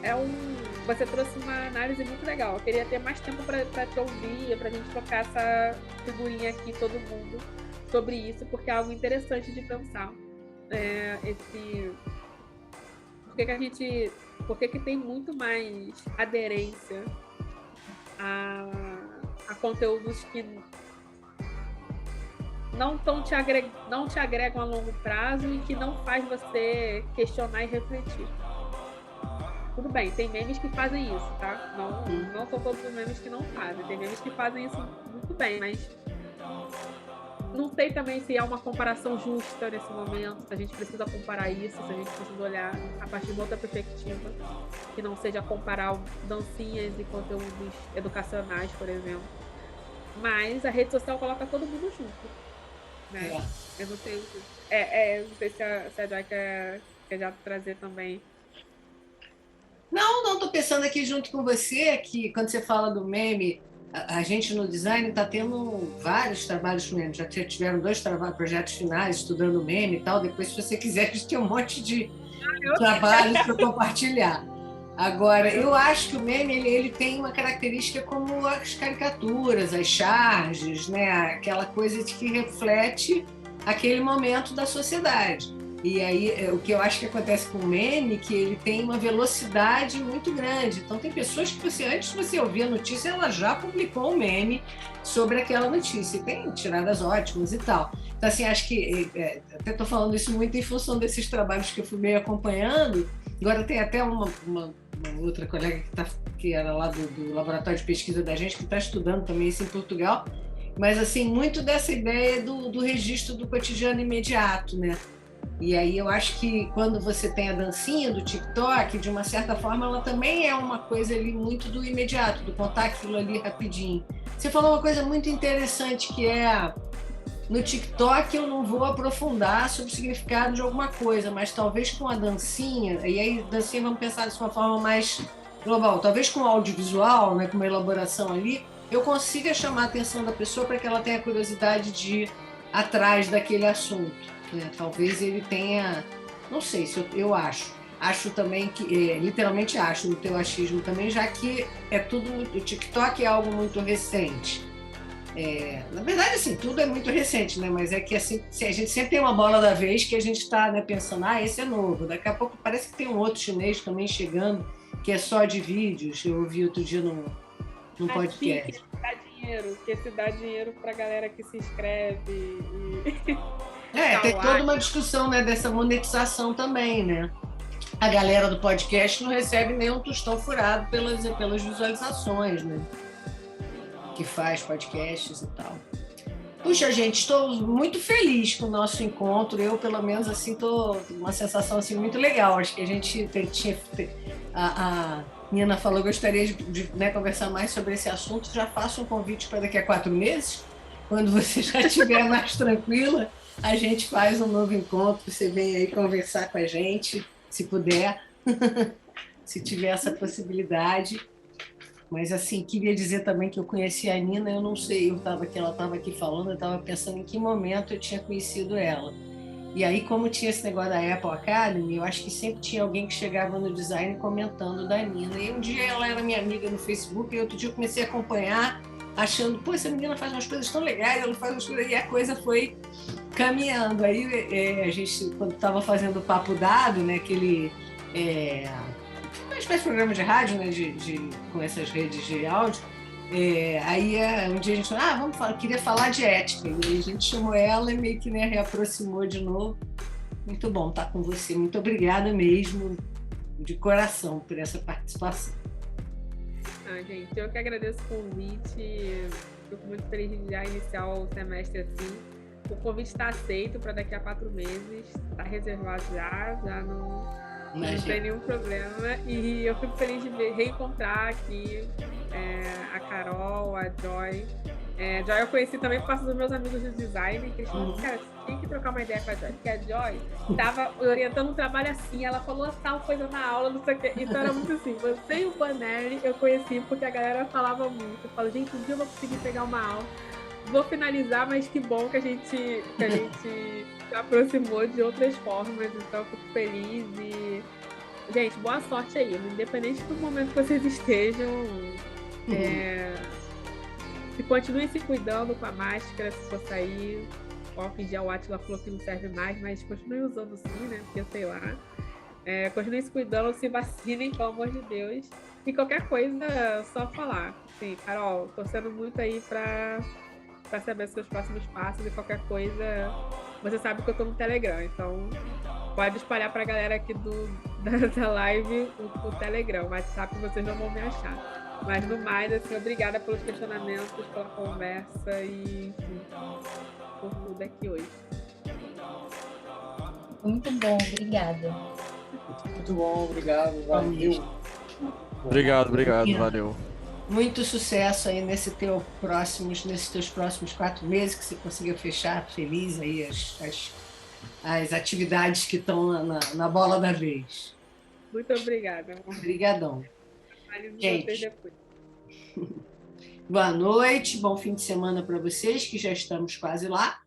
você trouxe uma análise muito legal. Eu queria ter mais tempo para te ouvir, para a gente trocar essa figurinha aqui, todo mundo, sobre isso, porque é algo interessante de pensar. Por que tem muito mais aderência a conteúdos que não te agregam a longo prazo e que não faz você questionar e refletir. Tudo bem, tem memes que fazem isso, tá? Não são todos os memes que não fazem. Tem memes que fazem isso muito bem, mas não sei também se há uma comparação justa nesse momento, se a gente precisa comparar isso, se a gente precisa olhar a partir de outra perspectiva, que não seja comparar dancinhas e conteúdos educacionais, por exemplo. Mas a rede social coloca todo mundo junto. Né? Eu não sei, não sei se a Joy quer já trazer também. Não, estou pensando aqui junto com você que quando você fala do meme, a gente no design está tendo vários trabalhos com meme. Já tiveram 2 projetos finais estudando meme e tal. Depois, se você quiser, a gente tem um monte de trabalhos para compartilhar. Agora, eu acho que o meme ele tem uma característica como as caricaturas, as charges, né? Aquela coisa que reflete aquele momento da sociedade. E aí, o que eu acho que acontece com o meme, que ele tem uma velocidade muito grande. Então, tem pessoas que antes de você ouvir a notícia, ela já publicou um meme sobre aquela notícia. E tem tiradas ótimas e tal. Então, assim, acho que... até estou falando isso muito em função desses trabalhos que eu fui meio acompanhando. Agora tem até uma outra colega que era lá do laboratório de pesquisa da gente, que está estudando também isso em Portugal. Mas, assim, muito dessa ideia do registro do cotidiano imediato, né? E aí eu acho que quando você tem a dancinha do TikTok, de uma certa forma, ela também é uma coisa ali muito do imediato, do contar aquilo ali rapidinho. Você falou uma coisa muito interessante, que é no TikTok eu não vou aprofundar sobre o significado de alguma coisa, mas talvez com a dancinha, e aí dancinha vamos pensar de uma forma mais global, talvez com o audiovisual, né, com uma elaboração ali, eu consiga chamar a atenção da pessoa para que ela tenha curiosidade de ir atrás daquele assunto. Talvez ele tenha, não sei se eu acho, acho também que, literalmente acho, no teu achismo também, já que é tudo, o TikTok é algo muito recente. Na verdade, assim, tudo é muito recente, né? Mas é que assim, a gente sempre tem uma bola da vez que a gente está, né, pensando, esse é novo. Daqui a pouco parece que tem um outro chinês também chegando, que é só de vídeos. Eu ouvi outro dia num podcast. Que esse dá dinheiro para a galera que se inscreve. Tem toda uma discussão, né, dessa monetização também, né? A galera do podcast não recebe nenhum tostão furado pelas visualizações, né? Que faz podcasts e tal. Puxa, gente, estou muito feliz com o nosso encontro. Eu, pelo menos, assim, estou com uma sensação assim, muito legal. Acho que a gente tinha... A Nina falou que gostaria de né, conversar mais sobre esse assunto. Já faço um convite para daqui a 4 meses. Quando você já estiver mais tranquila, a gente faz um novo encontro. Você vem aí conversar com a gente, se puder, se tiver essa possibilidade. Mas, assim, queria dizer também que eu conheci a Nina, eu não sei, ela estava aqui falando, eu estava pensando em que momento eu tinha conhecido ela. E aí, como tinha esse negócio da Apple Academy, eu acho que sempre tinha alguém que chegava no design comentando da Nina. E um dia ela era minha amiga no Facebook, e outro dia eu comecei a acompanhar, achando, essa menina faz umas coisas tão legais, ela faz umas coisas... E a coisa foi caminhando. Aí, a gente, quando estava fazendo o Papo Dado, né, aquele... uma espécie de programa de rádio, né, com essas redes de áudio, aí um dia a gente falou, queria falar de ética, e aí a gente chamou ela e meio que, né, reaproximou de novo. Muito bom estar com você, muito obrigada mesmo, de coração, por essa participação. Gente, eu que agradeço o convite, fico muito feliz de já iniciar o semestre assim. O convite está aceito para daqui a 4 meses, está reservado já não tem nenhum problema, e eu fico feliz de reencontrar aqui a Carol, a Joy. Joy eu conheci também por causa dos meus amigos de design, que eles falaram, cara, tem que trocar uma ideia com a Joy, porque a Joy estava orientando um trabalho assim, ela falou tal coisa na aula, não sei o quê, então era muito assim, você e o Banelli eu conheci porque a galera falava muito, eu falo, gente, um dia eu vou conseguir pegar uma aula, vou finalizar, mas que bom que a gente se aproximou de outras formas, então eu fico feliz e... Gente, boa sorte aí, independente do momento que vocês estejam, se continuem se cuidando com a máscara, se for sair, o álcool em gel, o Átila falou que não serve mais, mas continuem usando sim, né, porque eu sei lá, continuem se cuidando, se vacinem, pelo amor de Deus, e qualquer coisa, só falar, assim, Carol, torcendo muito aí pra saber os seus próximos passos e qualquer coisa, você sabe que eu tô no Telegram, então pode espalhar pra galera aqui da live o Telegram, o WhatsApp vocês não vão me achar. Mas no mais, assim, obrigada pelos questionamentos, pela conversa e enfim, por tudo aqui hoje. Muito bom, obrigada. Muito bom, obrigado, valeu. Obrigado, valeu. Muito sucesso aí nesses teus próximos 4 meses, que você consiga fechar feliz aí as atividades que estão na bola da vez. Muito obrigada. Obrigadão. Gente, depois. Boa noite, bom fim de semana para vocês, que já estamos quase lá.